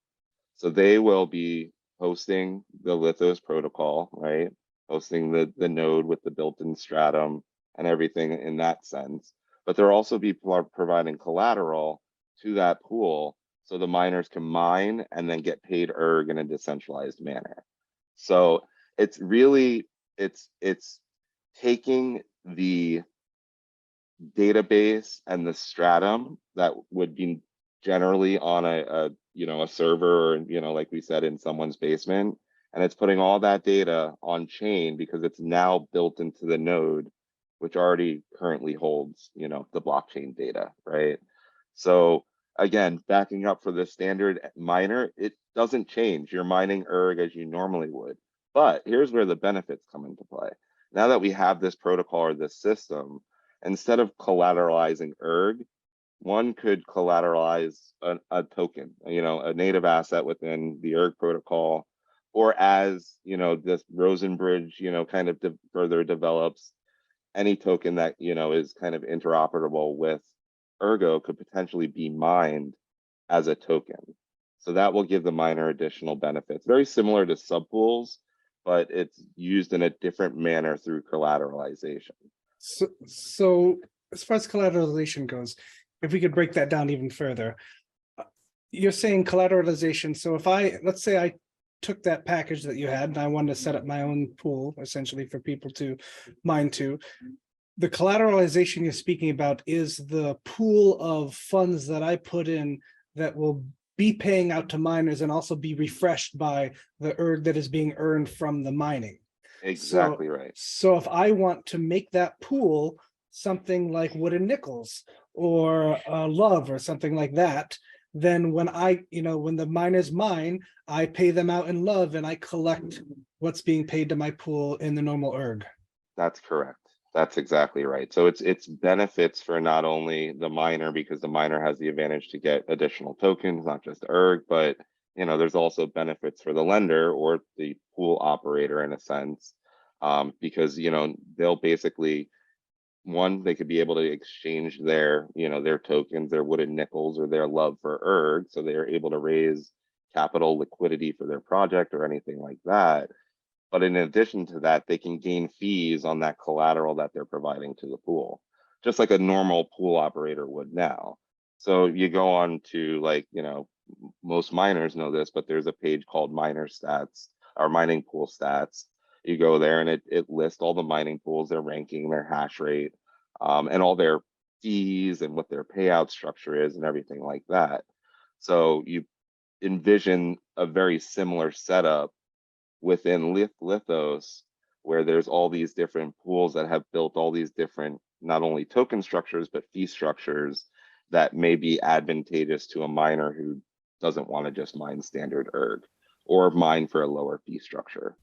So they will be hosting the LITHOS protocol, right? Hosting the node with the built-in stratum and everything in that sense. But they'll also be providing collateral to that pool so the miners can mine and then get paid erg in a decentralized manner. So it's really, it's taking the database and the stratum that would be generally on a server, or like we said, in someone's basement, and it's putting all that data on chain because it's now built into the node, which already currently holds the blockchain data, right? So again, backing up for the standard miner, it doesn't change. You're mining erg as you normally would, but here's where the benefits come into play. Now that we have this protocol or this system, instead of collateralizing erg, one could collateralize a token, a native asset within the erg protocol, or as this Rosenbridge kind of further develops, any token that is kind of interoperable with Ergo could potentially be mined as a token. So that will give the miner additional benefits, very similar to subpools, but it's used in a different manner through collateralization. So as far as collateralization goes, if we could break that down even further, you're saying collateralization. So if let's say I took that package that you had and I wanted to set up my own pool, essentially for people to mine to, the collateralization you're speaking about is the pool of funds that I put in that will be paying out to miners and also be refreshed by the erg that is being earned from the mining. Exactly right. So if I want to make that pool something like wooden nickels or love or something like that, then when when the miners mine, I pay them out in love and I collect what's being paid to my pool in the normal erg. That's correct. That's exactly right. So it's benefits for not only the miner, because the miner has the advantage to get additional tokens, not just erg, but there's also benefits for the lender or the pool operator in a sense, because they'll basically, one, they could be able to exchange their their tokens, their wooden nickels, or their love for erg, so they are able to raise capital liquidity for their project or anything like that. But in addition to that, they can gain fees on that collateral that they're providing to the pool, just like a normal pool operator would now. So you go on to most miners know this, but there's a page called miner stats or mining pool stats. You go there and it lists all the mining pools, their ranking, their hash rate, and all their fees and what their payout structure is and everything like that. So you envision a very similar setup within LITHOS, where there's all these different pools that have built all these different, not only token structures, but fee structures that may be advantageous to a miner who doesn't want to just mine standard erg or mine for a lower fee structure.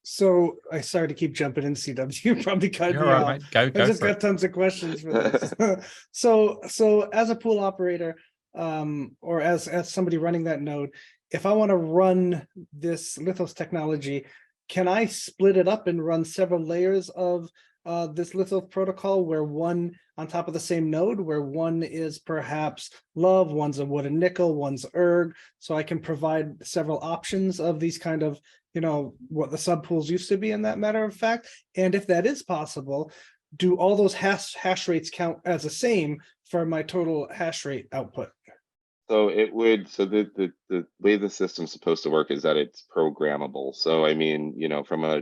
So I sorry to keep jumping in, CW. You probably cut me You're off. right, mate. Go I just for got it. tons of questions for this. So as a pool operator, or as somebody running that node, if I want to run this LITHOS technology, can I split it up and run several layers of this LITHOS protocol, where one on top of the same node, where one is perhaps love, one's a wooden nickel, one's erg, so I can provide several options of these kind of, what the subpools used to be in that matter of fact? And if that is possible, do all those hash rates count as the same for my total hash rate output? So it would, so the way the system's supposed to work is that it's programmable. So I mean, from a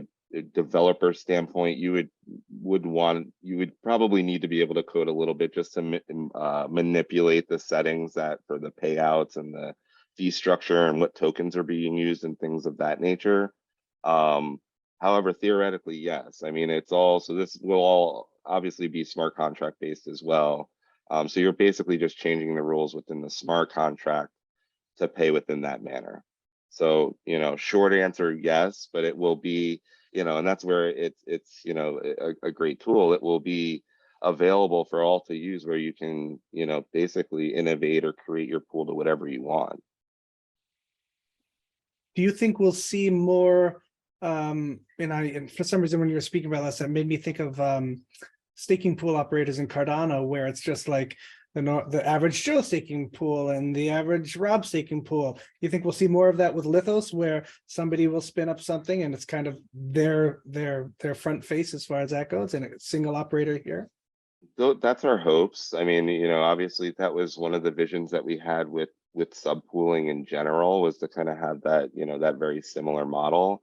developer standpoint, you would probably need to be able to code a little bit just to manipulate the settings that for the payouts and the fee structure and what tokens are being used and things of that nature. However, theoretically, yes. I mean, it's all, so this will all obviously be smart contract based as well. So you're basically just changing the rules within the smart contract to pay within that manner. So, short answer, yes, but it will be, and that's where it's a great tool. It will be available for all to use, where you can, basically innovate or create your pool to whatever you want. Do you think we'll see more and for some reason when you were speaking about this, that made me think of staking pool operators in Cardano, where it's just like the average Joe staking pool and the average Rob staking pool. You think we'll see more of that with Lithos, where somebody will spin up something and it's kind of their front face as far as that goes, and a single operator here? That's our hopes. I mean, obviously that was one of the visions that we had with subpooling in general, was to kind of have that, that very similar model.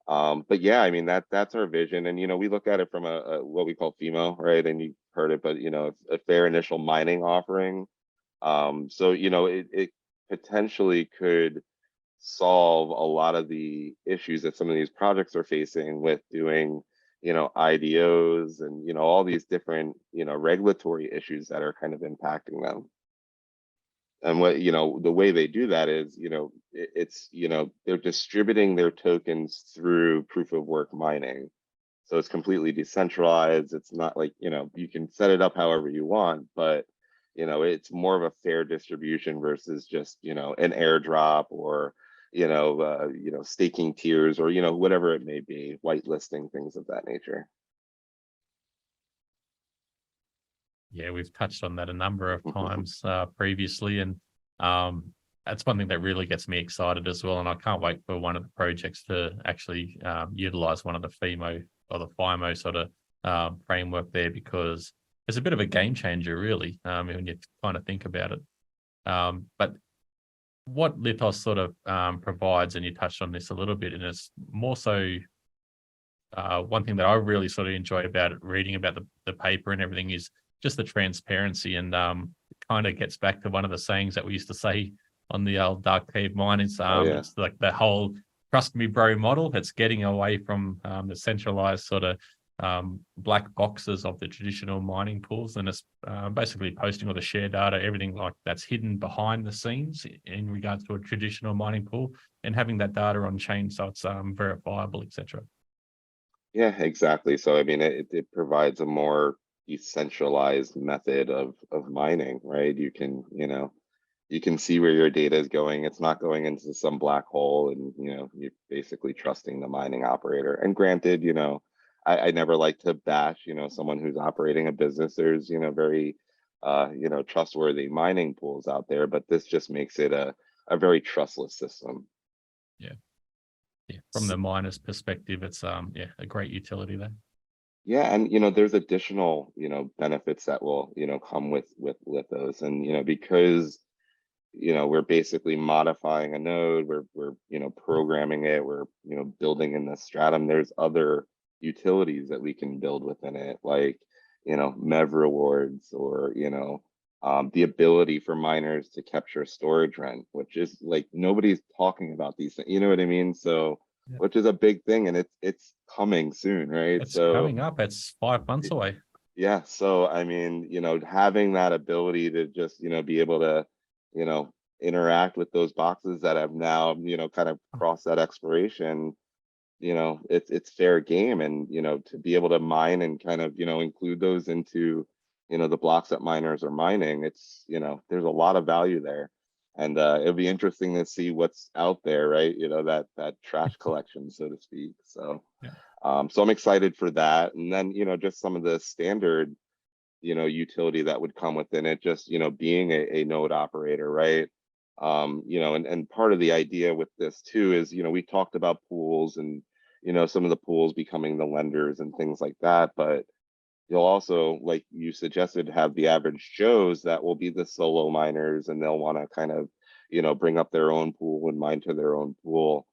But yeah, I mean, that's our vision. And, we look at it from a what we call FEMO, right? And you heard it, but, a fair initial mining offering. So, it potentially could solve a lot of the issues that some of these projects are facing with doing, IDOs and, all these different, regulatory issues that are kind of impacting them. And what, the way they do that is, it's, they're distributing their tokens through proof of work mining. So it's completely decentralized. It's not like, you can set it up however you want, but, it's more of a fair distribution versus just, an airdrop or, staking tiers or, whatever it may be, whitelisting, things of that nature. Yeah, we've touched on that a number of times previously, and that's one thing that really gets me excited as well. And I can't wait for one of the projects to actually utilize one of the FEMO or the FIMO sort of framework there, because it's a bit of a game changer, really, when you kind of think about it. But what Lithos sort of provides, and you touched on this a little bit, and it's more so one thing that I really sort of enjoy about it, reading about the paper and everything, is just the transparency, and it kind of gets back to one of the sayings that we used to say on the old dark cave mine. It's it's like the whole trust me bro model. It's getting away from the centralized sort of black boxes of the traditional mining pools, and it's basically posting all the share data, everything like that's hidden behind the scenes in regards to a traditional mining pool, and having that data on chain so it's verifiable, etc. Yeah, exactly. So I mean, it provides a more decentralized method of mining, right? You can, you can see where your data is going. It's not going into some black hole, and you're basically trusting the mining operator. And granted, I never like to bash, someone who's operating a business. There's, very trustworthy mining pools out there, but this just makes it a very trustless system. Yeah. From the miner's perspective, it's a great utility there. Yeah, and there's additional benefits that will come with Lithos, and because we're basically modifying a node, we're programming it, we're building in the stratum. There's other utilities that we can build within it, like MEV rewards, or the ability for miners to capture storage rent, which is like nobody's talking about these things. You know what I mean? So. Yeah. Which is a big thing, and it's coming soon, right? It's coming up. It's 5 months away. Yeah. So I mean, having that ability to just be able to interact with those boxes that have now kind of crossed that expiration, it's fair game, and to be able to mine and kind of include those into the blocks that miners are mining, it's there's a lot of value there. And it'll be interesting to see what's out there, right? That trash collection, so to speak. So, so I'm excited for that. And then, just some of the standard, utility that would come within it, just, being a node operator, right? And part of the idea with this too is, we talked about pools and, some of the pools becoming the lenders and things like that. But you'll also, like you suggested, have the average Joes that will be the solo miners, and they'll want to kind of, bring up their own pool and mine to their own pool,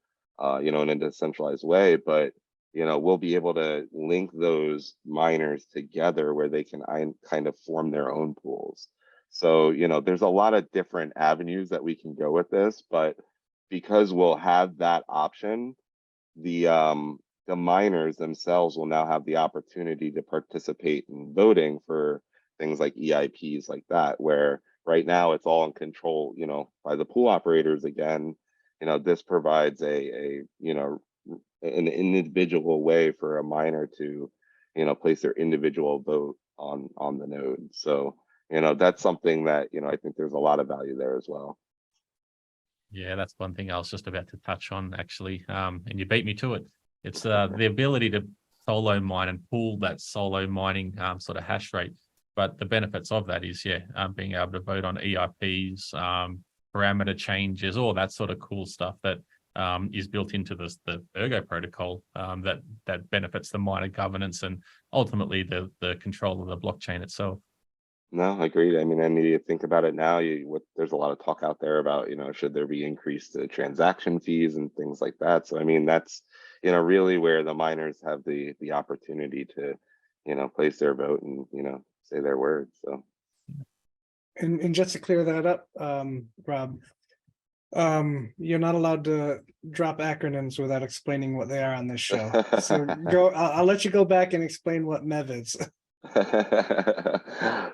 in a decentralized way. But, we'll be able to link those miners together where they can kind of form their own pools. So, there's a lot of different avenues that we can go with this, but because we'll have that option, the miners themselves will now have the opportunity to participate in voting for things like EIPs like that, where right now it's all in control, by the pool operators. Again, this provides an individual way for a miner to, place their individual vote on the node. So, that's something that, I think there's a lot of value there as well. Yeah, that's one thing I was just about to touch on, actually, and you beat me to it. It's the ability to solo mine and pool that solo mining sort of hash rate. But the benefits of that is, being able to vote on EIPs, parameter changes, all that sort of cool stuff that is built into the Ergo protocol that benefits the miner governance and ultimately the control of the blockchain itself. No, agreed. I mean, you think about it now, there's a lot of talk out there about, should there be increased transaction fees and things like that. So, I mean, that's, really where the miners have the opportunity to, place their vote and, say their words. So. And just to clear that up, Rob, you're not allowed to drop acronyms without explaining what they are on this show. So I'll let you go back and explain what MEV is.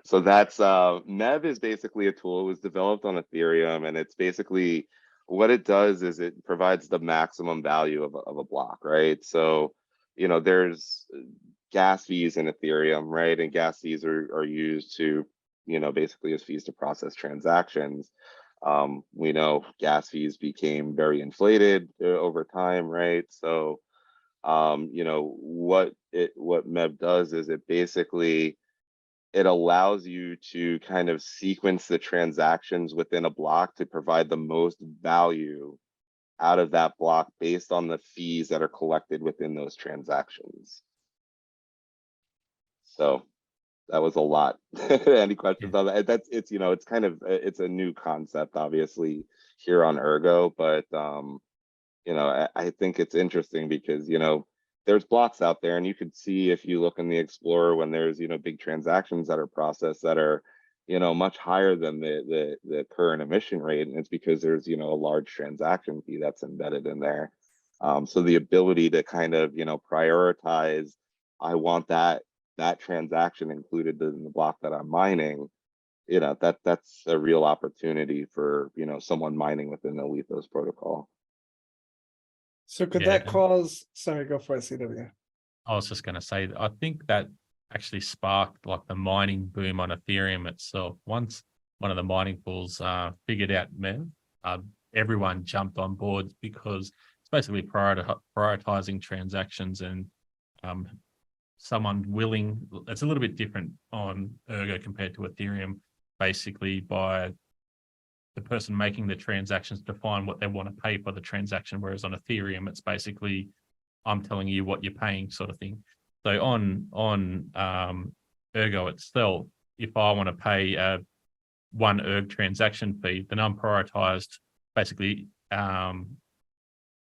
So that's MEV is basically a tool. It was developed on Ethereum, and it's basically what it does is it provides the maximum value of a block, right? So, there's gas fees in Ethereum, right? And gas fees are used to, basically as fees to process transactions. We know gas fees became very inflated over time, right? So what MEV does is it allows you to kind of sequence the transactions within a block to provide the most value out of that block based on the fees that are collected within those transactions. So that was a lot. Any questions on that? It's a new concept, obviously, here on Ergo, but I think it's interesting because, there's blocks out there, and you could see if you look in the Explorer when there's, big transactions that are processed that are, much higher than the current emission rate. And it's because there's, a large transaction fee that's embedded in there. So the ability to kind of, prioritize, I want that transaction included in the block that I'm mining, that's a real opportunity for, someone mining within the LITHOS protocol. So could that cause, sorry, go for it, CW. I was just going to say, I think that actually sparked like the mining boom on Ethereum itself. Once one of the mining pools figured out MEV, everyone jumped on board because it's basically prioritizing transactions and someone willing, it's a little bit different on Ergo compared to Ethereum, basically by the person making the transactions define what they want to pay for the transaction, whereas on Ethereum, it's basically, I'm telling you what you're paying sort of thing. So on Ergo itself, if I want to pay one Erg transaction fee, then I'm prioritized basically by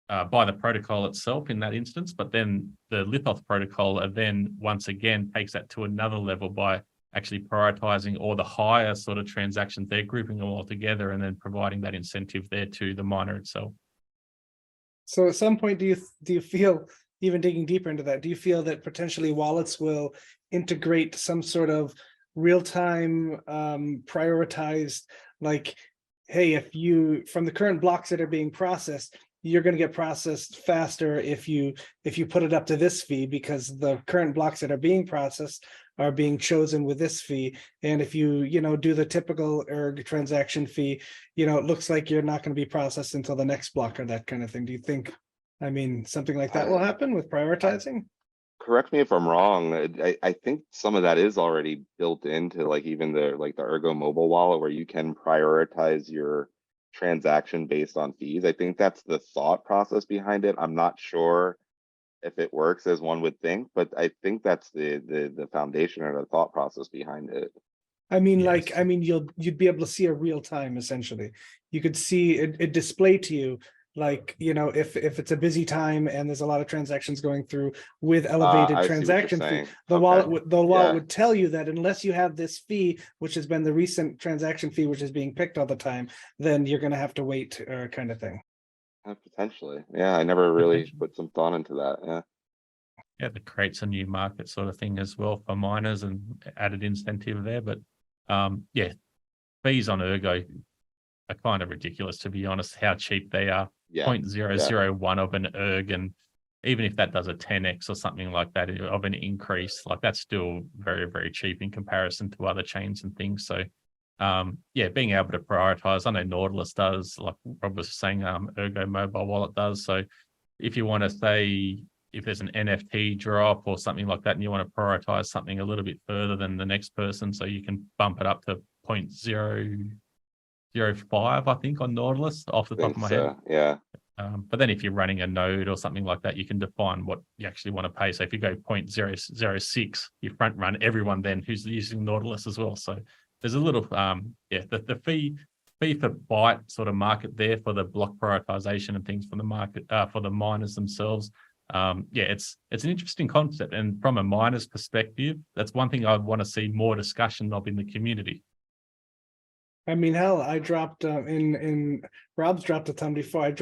the protocol itself in that instance, but then the LITHOS protocol then once again takes that to another level by actually prioritizing all the higher sort of transactions. They're grouping them all together and then providing that incentive there to the miner itself. So at some point, do you feel, even digging deeper into that, do you feel that potentially wallets will integrate some sort of real-time prioritized, like, hey, if you, from the current blocks that are being processed, you're going to get processed faster if you put it up to this fee, because the current blocks that are being processed are being chosen with this fee. And if you do the typical Erg transaction fee, it looks like you're not going to be processed until the next block or that kind of thing. Do you think, something like that will happen with prioritizing? Correct me if I'm wrong. I think some of that is already built into even the Ergo mobile wallet, where you can prioritize your transaction based on fees. I think that's the thought process behind it. I'm not sure if it works as one would think, but I think that's the foundation or the thought process behind it. You'd be able to see a real time, essentially. You could see it display to you, if it's a busy time and there's a lot of transactions going through with elevated transaction fee, the wallet would tell you that unless you have this fee, which has been the recent transaction fee, which is being picked all the time, then you're going to have to wait, kind of thing. Potentially. Yeah, I never really put some thought into that. Yeah, that creates a new market sort of thing as well for miners and added incentive there. But fees on Ergo are kind of ridiculous, to be honest, how cheap they are. 0.001 of an Erg, and even if that does a 10x or something like that of an increase, that's still very, very cheap in comparison to other chains and things. So being able to prioritize, I know Nautilus does, like Rob was saying, Ergo mobile wallet does. So if you want to say, if there's an NFT drop or something like that, and you want to prioritize something a little bit further than the next person, so you can bump it up to 0.005, I think, on Nautilus off the top of my head. Yeah. But then if you're running a node or something like that, you can define what you actually want to pay. So if you go 0.006, you front run everyone then who's using Nautilus as well. So there's a little, the fee for byte sort of market there for the block prioritization and things for the market, for the miners themselves. It's an interesting concept. And from a miner's perspective, that's one thing I want to see more discussion of in the community. I mean, hell, I dropped in Rob's dropped a ton before.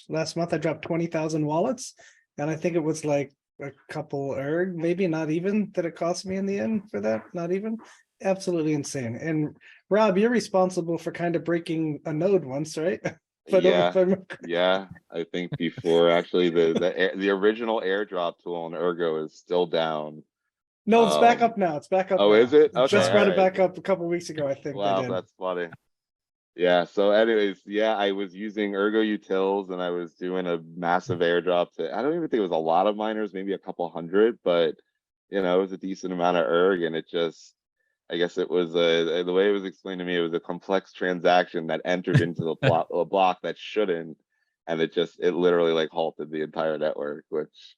Last month I dropped 20,000 wallets, and I think it was like a couple maybe not even that it cost me in the end for that. Not even. Absolutely insane. And Rob, you're responsible for kind of breaking a node once, right? Yeah. I think before actually the original airdrop tool on Ergo is still down. No, it's back up now. It's back up. Oh, now. is it? Okay, Just brought it right. back up a couple weeks ago, I think. Wow, that's funny. Yeah. So, anyways, I was using Ergotutils and I was doing a massive airdrop to. I don't even think it was a lot of miners, maybe a couple hundred, but it was a decent amount of Erg, and it just. I guess it was the way it was explained to me. It was a complex transaction that entered into the block that shouldn't, and it literally like halted the entire network, which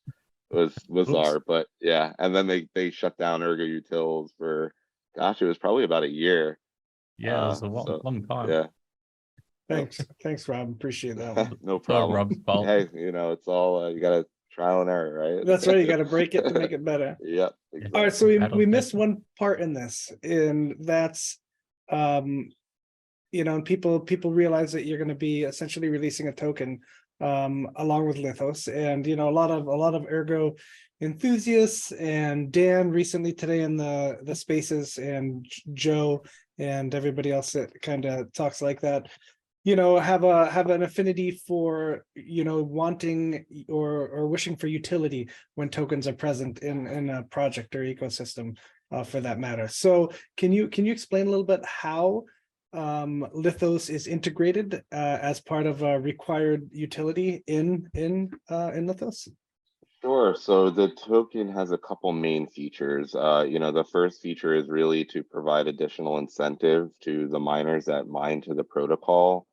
was bizarre. But yeah, and then they shut down Ergotutils for, gosh, it was probably about a year. Yeah, it was a long time. Yeah. Thanks, Rob. Appreciate that. No problem. Rob's fault. Hey, it's all you got to trial and error, right? That's right. You got to break it to make it better. Yep. Exactly. All right, so we missed one part in this, and that's and people realize that you're going to be essentially releasing a token along with Lithos, and a lot of Ergo enthusiasts, and Dan recently today in the spaces, and Joe and everybody else that kind of talks like that, have an affinity for wanting or wishing for utility when tokens are present in a project or ecosystem, for that matter. So can you explain a little bit how Lithos is integrated as part of a required utility in Lithos? Sure. So the token has a couple main features. The first feature is really to provide additional incentive to the miners that mine to the protocol.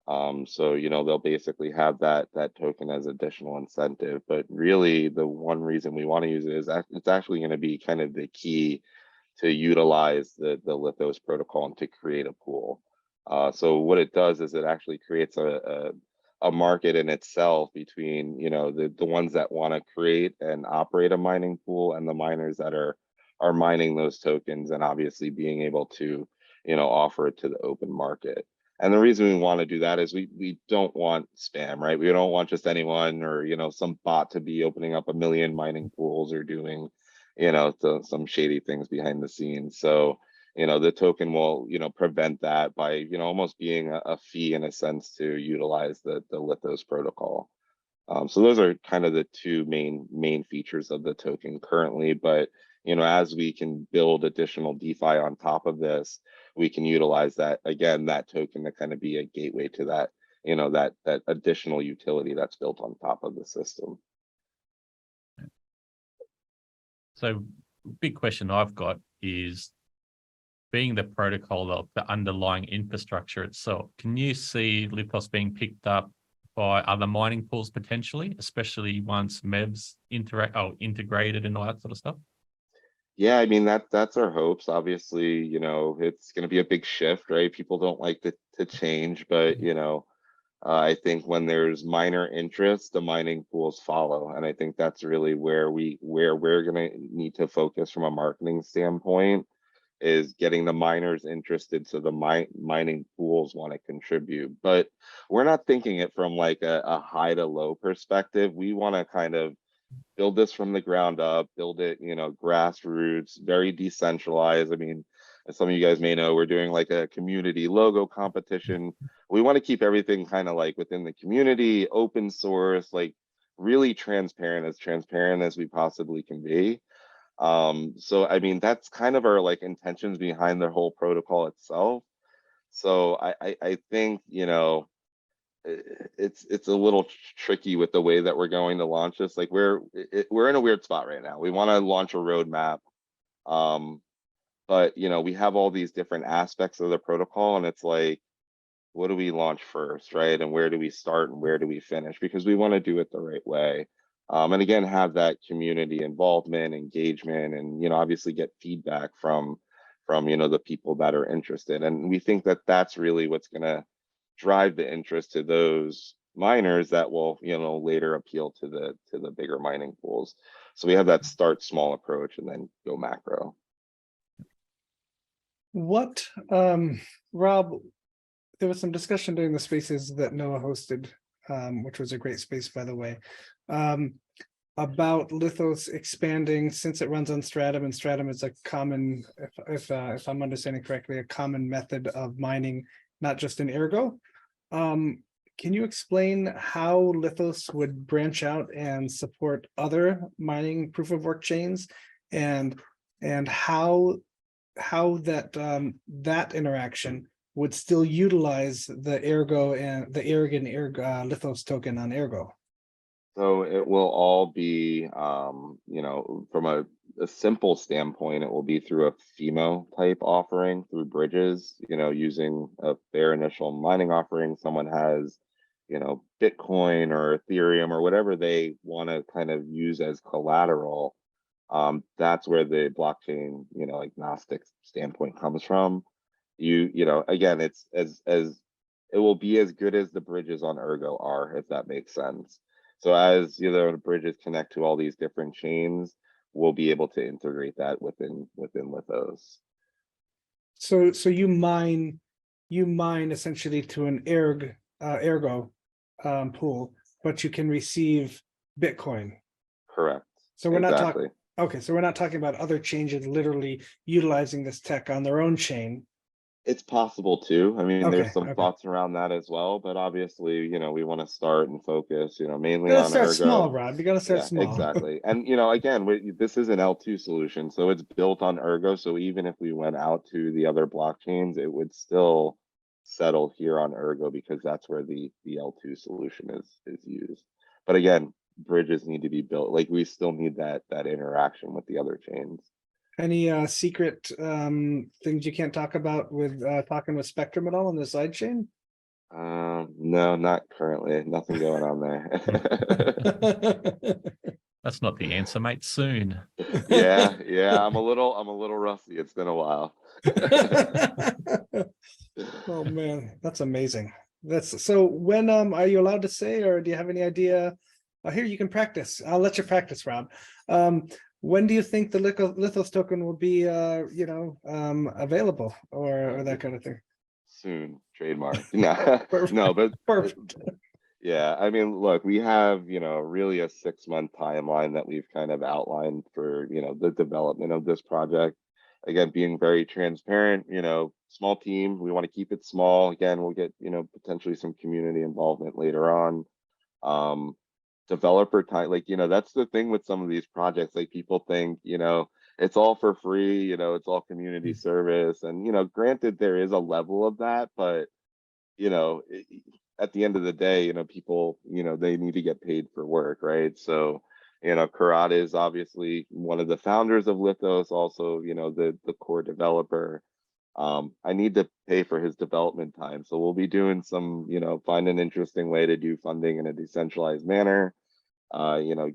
So they'll basically have that token as additional incentive. But really, the one reason we want to use it is it's actually going to be kind of the key to utilize the Lithos protocol and to create a pool. So what it does is it actually creates a market in itself between the ones that want to create and operate a mining pool and the miners that are mining those tokens, and obviously being able to offer it to the open market. And the reason we want to do that is we don't want spam, right? We don't want just anyone or some bot to be opening up 1 million mining pools or doing some shady things behind the scenes. So the token will prevent that by almost being a fee in a sense to utilize the Lithos protocol. So those are kind of the two main features of the token currently. But as we can build additional DeFi on top of this, we can utilize that token to kind of be a gateway to that that additional utility that's built on top of the system. So big question I've got is, being the protocol of the underlying infrastructure itself, can you see Lithos being picked up by other mining pools potentially, especially once MEVs integrated and all that sort of stuff? Yeah, I mean that's our hopes. Obviously, it's going to be a big shift, right? People don't like to change, but I think when there's miner interest, the mining pools follow, and I think that's really where we're going to need to focus from a marketing standpoint, is getting the miners interested so the mining pools want to contribute. But we're not thinking it from like a high to low perspective. We want to kind of build this from the ground up, build it, grassroots, very decentralized. I mean, as some of you guys may know, we're doing like a community logo competition. We want to keep everything kind of like within the community, open source, like really transparent as we possibly can be. So I mean, that's kind of our like intentions behind the whole protocol itself. So I think it's a little tricky with the way that we're going to launch this. Like we're in a weird spot right now. We want to launch a roadmap, but you know, we have all these different aspects of the protocol, and it's like, what do we launch first, right? And where do we start and where do we finish? Because we want to do it the right way. And again, have that community involvement, engagement, and you know, obviously get feedback from you know, the people that are interested. And we think that that's really what's going to drive the interest to those miners that will, you know, later appeal to the bigger mining pools. So we have that start small approach and then go macro. What, Rob, there was some discussion during the spaces that Noah hosted, which was a great space, by the way, about Lithos expanding, since it runs on Stratum, and Stratum is a common, if I'm understanding correctly, a common method of mining, not just in Ergo. Can you explain how Lithos would branch out and support other mining proof of work chains, and how that interaction would still utilize the Ergo and the Lithos token on Ergo? So it will all be, you know, from a simple standpoint, it will be through a FEMO type offering through bridges, you know, using their initial mining offering. Someone has, you know, Bitcoin or Ethereum or whatever they want to kind of use as collateral. That's where the blockchain, you know, agnostic standpoint comes from. You know, again, it's as it will be as good as the bridges on Ergo are, if that makes sense. So as you know, the bridges connect to all these different chains, we'll be able to integrate that within Lithos. So you mine essentially to an Ergo pool, but you can receive Bitcoin. Correct. So we're not exactly. talking. Okay, so we're not talking about other chains literally utilizing this tech on their own chain. It's possible too. I mean, Okay, there's some okay. thoughts around that as well, but obviously, you know, we want to start and focus, you know, mainly You gotta on start Ergo. small, Rob. You gotta start Yeah, small. exactly. And you know, again, this is an L2 solution, so it's built on Ergo. So even if we went out to the other blockchains, it would still settle here on Ergo because that's where the L2 solution is used. But again, bridges need to be built. Like we still need that interaction with the other chains. Any secret things you can't talk about with talking with Spectrum at all on the side chain? No, not currently. Nothing going on there. That's not the answer, mate. Soon. Yeah, I'm a little rusty. It's been a while. Oh man, that's amazing. That's so. When are you allowed to say, or do you have any idea? Here, you can practice. I'll let you practice, Rob. When do you think the Lithos token will be you know, available or that kind of thing? Soon, trademark. No, but Perfect. yeah, I mean, look, we have, you know, really a 6-month timeline that we've kind of outlined for, you know, the development of this project. Again, being very transparent, you know, small team, we want to keep it small. Again, we'll get, you know, potentially some community involvement later on. Developer time, like, you know, that's the thing with some of these projects. Like people think, you know, it's all for free, you know, it's all community service. And, you know, granted, there is a level of that, but, you know, at the end of the day, you know, people, you know, they need to get paid for work, right? So, you know, Karat is obviously one of the founders of Lithos, also, you know, the core developer. I need to pay for his development time. So we'll be doing some, you know, find an interesting way to do funding in a decentralized manner, you know,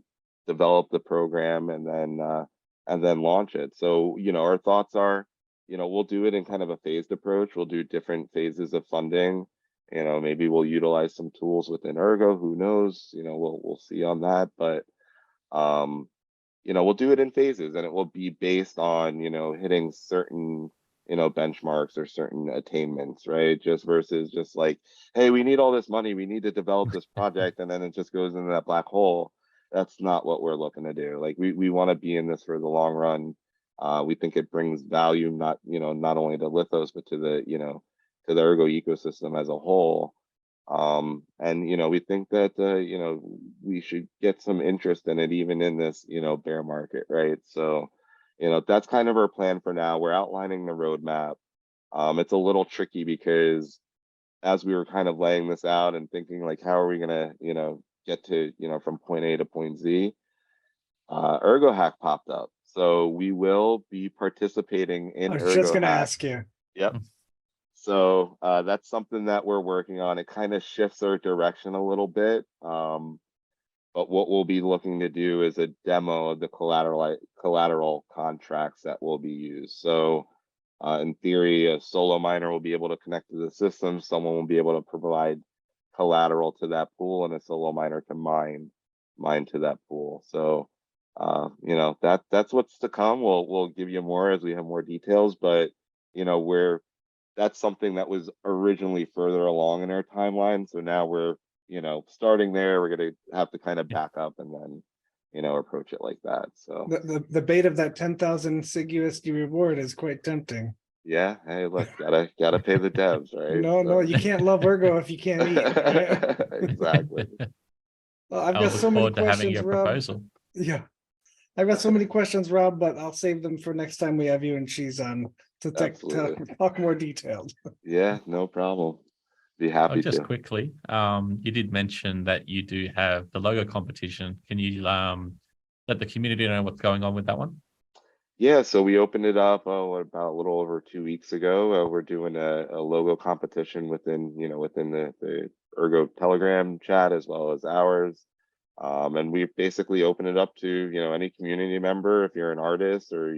develop the program and then launch it. So, you know, our thoughts are, you know, we'll do it in kind of a phased approach. We'll do different phases of funding. You know, maybe we'll utilize some tools within Ergo, who knows, you know, we'll see on that. But you know, we'll do it in phases and it will be based on, you know, hitting certain, you know, benchmarks or certain attainments, right? Just versus just like, hey, we need all this money, we need to develop this project, and then it just goes into that black hole. That's not what we're looking to do. Like we want to be in this for the long run. We think it brings value, not, you know, not only to Lithos, but to the, you know, to the Ergo ecosystem as a whole. And you know, we think that you know, we should get some interest in it even in this, you know, bear market, right? So, you know, that's kind of our plan for now. We're outlining the roadmap. It's a little tricky because as we were kind of laying this out and thinking like, how are we gonna, get to, from point A to point Z, ErgoHack popped up. So we will be participating in I was just going to ErgoHack. ask you. Yep. So that's something that we're working on. It kind of shifts our direction a little bit. But what we'll be looking to do is a demo of the collateral contracts that will be used. So in theory, a solo miner will be able to connect to the system. Someone will be able to provide collateral to that pool, and a solo miner can mine to that pool. So that's what's to come. We'll give you more as we have more details, but that's something that was originally further along in our timeline. So now we're starting there. We're gonna have to kind of back up and then approach it like that. So The bait of that 10,000 SIG USD reward is quite tempting. yeah, hey, look, gotta pay the devs, right? No, you can't love Ergo if you can't eat. Right? Exactly. Well, I've I got look so many forward to having questions, your Rob. proposal. Yeah, I've got so many questions, Rob, but I'll save them for next time we have you and Cheese on to talk more detailed. Yeah, no problem. Be happy Just to. quickly, you did mention that you do have the logo competition. Can you let the community know what's going on with that one? Yeah, so we opened it up about a little over 2 weeks ago. We're doing a logo competition within the Ergo Telegram chat as well as ours. And we basically open it up to any community member. If you're an artist or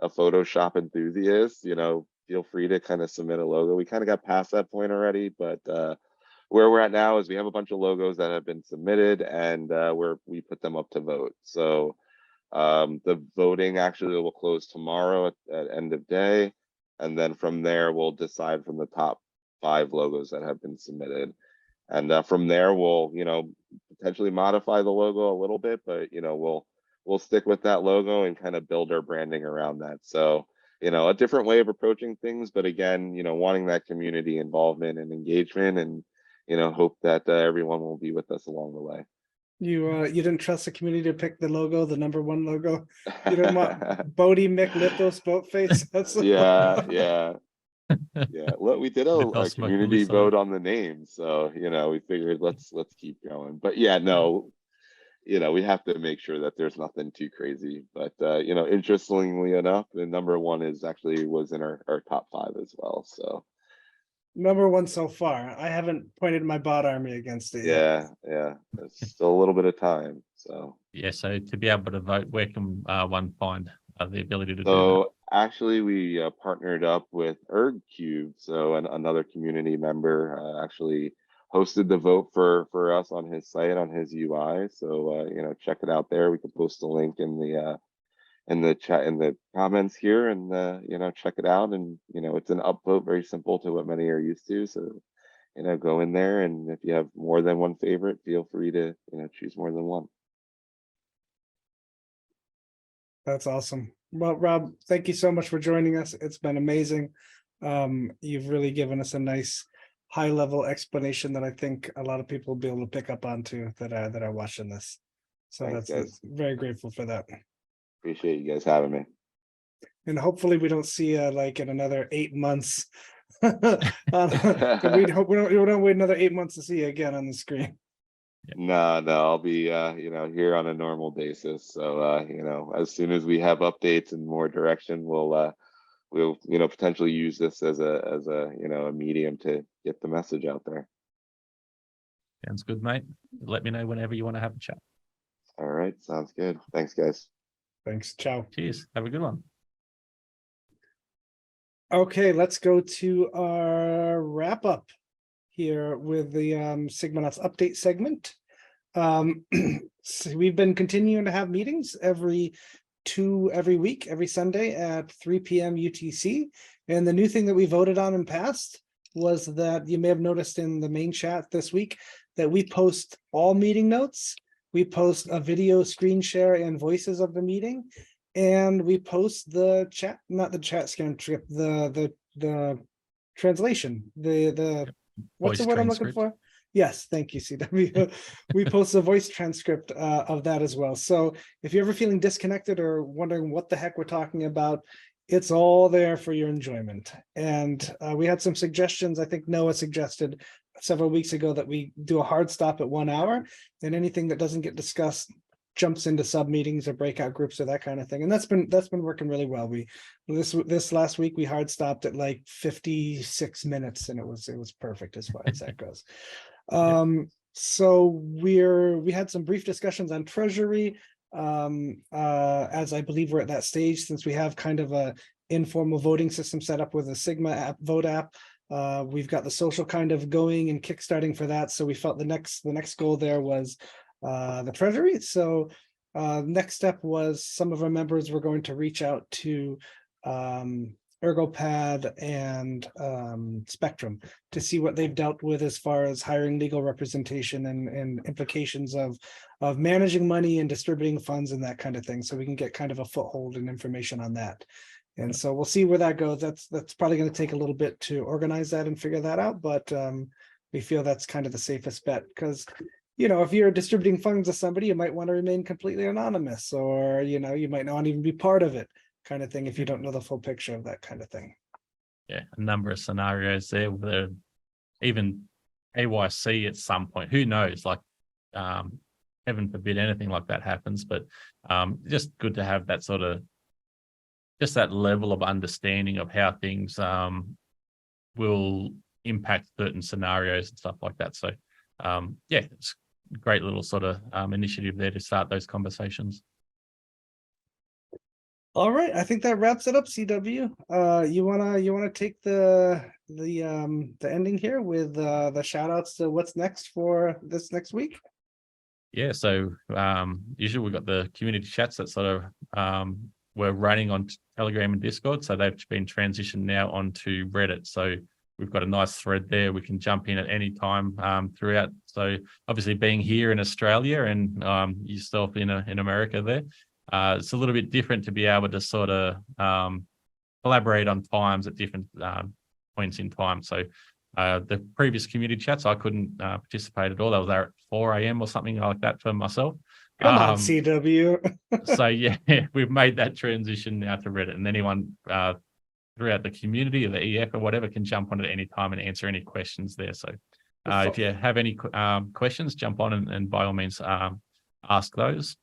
a Photoshop enthusiast, feel free to kind of submit a logo. We kind of got past that point already, but where we're at now is we have a bunch of logos that have been submitted, and we put them up to vote. So the voting actually will close tomorrow at end of day, and then from there we'll decide from the top 5 logos that have been submitted, and from there we'll potentially modify the logo a little bit, but we'll stick with that logo and kind of build our branding around that. So a different way of approaching things, but again wanting that community involvement and engagement, and hope that everyone will be with us along the way. You didn't trust the community to pick the logo, the #1 logo. You didn't want Bodie McLithos boat face. That's yeah. Look, we did a Lithos community McLithos. vote on the name, so we figured let's keep going. But yeah, no, we have to make sure that there's nothing too crazy. But interestingly enough, the #1 was in our top 5 as well. So #1 so far. I haven't pointed my bot army against it yet. yeah, there's still a little bit of time. So Yeah, so to be able to vote, where can one find the ability to do that? So actually, we partnered up with Ergcube. So another community member actually hosted the vote for us on his site, on his UI. So check it out there. We can post a link in the chat, in the comments here, and check it out. And it's an upvote, very simple to what many are used to. So go in there, and if you have more than one favorite, feel free to choose more than one. That's awesome. Well, Rob, thank you so much for joining us. It's been amazing. You've really given us a nice high-level explanation that I think a lot of people will be able to pick up onto that are watching this. So Thanks, that's very grateful for that. Appreciate you guys having me. And hopefully we don't see like in another 8 months. We don't wait another 8 months to see you again on the screen. No, I'll be here on a normal basis. So as soon as we have updates and more direction, we'll potentially use this as a medium to get the message out there. Sounds good, mate. Let me know whenever you want to have a chat. All right, sounds good. Thanks, guys. Thanks. Ciao. Cheers. Have a good one. Okay, let's go to our wrap up here with the Sigmanauts update segment. So we've been continuing to have meetings every week, every Sunday at 3 p.m. UTC. And the new thing that we voted on and passed was that you may have noticed in the main chat this week that we post all meeting notes. We post a video screen share and voices of the meeting, and we post the chat, not the chat transcript, the translation, what's the word I'm looking for? Yes, thank you, CW. We post a voice transcript of that as well. So if you're ever feeling disconnected or wondering what the heck we're talking about, It's all there for your enjoyment. And we had some suggestions. I think Noah suggested several weeks ago that we do a hard stop at 1 hour, and anything that doesn't get discussed jumps into sub meetings or breakout groups or that kind of thing. And that's been working really well. This last week we hard stopped at like 56 minutes, and it was perfect as far as that goes. So we had some brief discussions on treasury. As I believe we're at that stage, since we have kind of a informal voting system set up with a Sigma app, vote app. We've got the social kind of going and kickstarting for that. So we felt the next goal there was the treasury. So next step was some of our members were going to reach out to ErgoPad and Spectrum to see what they've dealt with as far as hiring legal representation and implications of managing money and distributing funds and that kind of thing. So we can get kind of a foothold and information on that. And so we'll see where that goes. That's probably going to take a little bit to organize that and figure that out. But we feel that's kind of the safest bet, because, you know, if you're distributing funds to somebody, you might want to remain completely anonymous, or, you know, you might not even be part of it, kind of thing, if you don't know the full picture of that kind of thing. Yeah, a number of scenarios there where even AYC at some point, who knows, like heaven forbid anything like that happens, but just good to have that sort of, just that level of understanding of how things will impact certain scenarios and stuff like that. So yeah, it's a great little sort of initiative there to start those conversations. All right, I think that wraps it up. CW, you wanna take the ending here with the shout outs to what's next for this next week? Yeah, so usually we've got the community chats that sort of we're running on Telegram and Discord, so they've been transitioned now onto Reddit. So we've got a nice thread there. We can jump in at any time throughout. So obviously being here in Australia and yourself in America there, it's a little bit different to be able to sort of collaborate on times at different points in time. So the previous community chats, I couldn't participate at all. That was there at 4 a.m. or something like that for myself. Come on, CW. So yeah, we've made that transition now to Reddit, and anyone throughout the community or the EF or whatever can jump on at any time and answer any questions there. So if you have any questions, jump on and by all means ask those.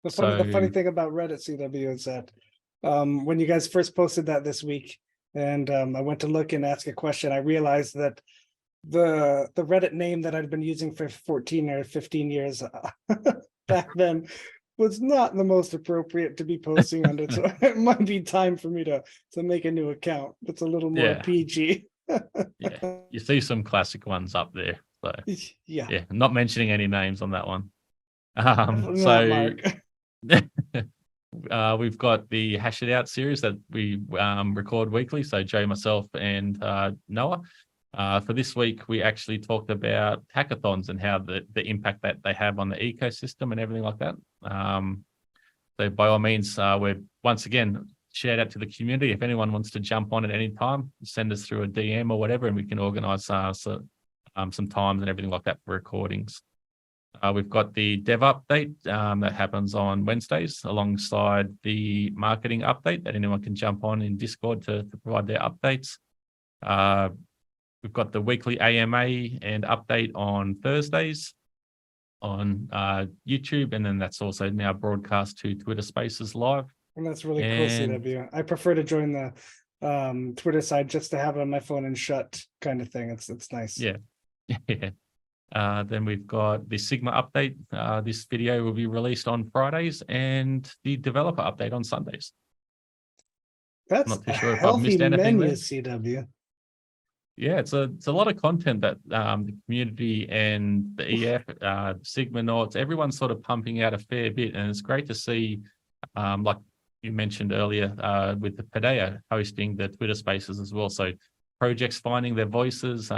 The funny thing about Reddit, CW, is that when you guys first posted that this week, and I went to look and ask a question, I realized that the Reddit name that I'd been using for 14 or 15 years back then was not the most appropriate to be posting under. So it might be time for me to make a new account that's a little more PG. Yeah, you see some classic ones up there. So yeah, not mentioning any names on that one. We've got the Hash It Out series that we record weekly. So Joe, myself, and Noah. For this week, we actually talked about hackathons and how the impact that they have on the ecosystem and everything like that. So by all means, we're once again, shout out to the community. If anyone wants to jump on at any time, send us through a DM or whatever, and we can organize some times and everything like that for recordings. We've got the dev update that happens on Wednesdays alongside the marketing update that anyone can jump on in Discord to provide their updates. We've got the weekly AMA and update on Thursdays on YouTube, and then that's also now broadcast to Twitter Spaces live. And that's really cool, CW. I prefer to join the Twitter side just to have it on my phone and shut kind of thing. It's nice. Yeah. Then we've got the Sigma update. This video will be released on Fridays, and the developer update on Sundays. That's not too sure if I've healthy missed anything menu, there. CW. Yeah, it's a lot of content that the community and the EF, Sigmanauts, everyone's sort of pumping out a fair bit, and it's great to see, like you mentioned earlier, with the Paideia hosting the Twitter Spaces as well. So projects finding their voices,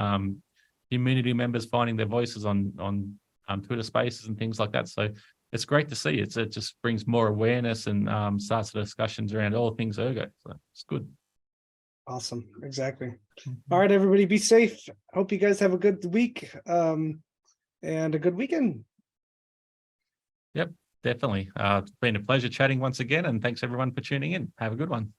community members finding their voices on Twitter Spaces and things like that. So it's great to see. It just brings more awareness and starts the discussions around all things Ergo. So it's good. Awesome. Exactly. All right, everybody, be safe. Hope you guys have a good week and a good weekend. Yep, definitely. It's been a pleasure chatting once again, and thanks everyone for tuning in. Have a good one.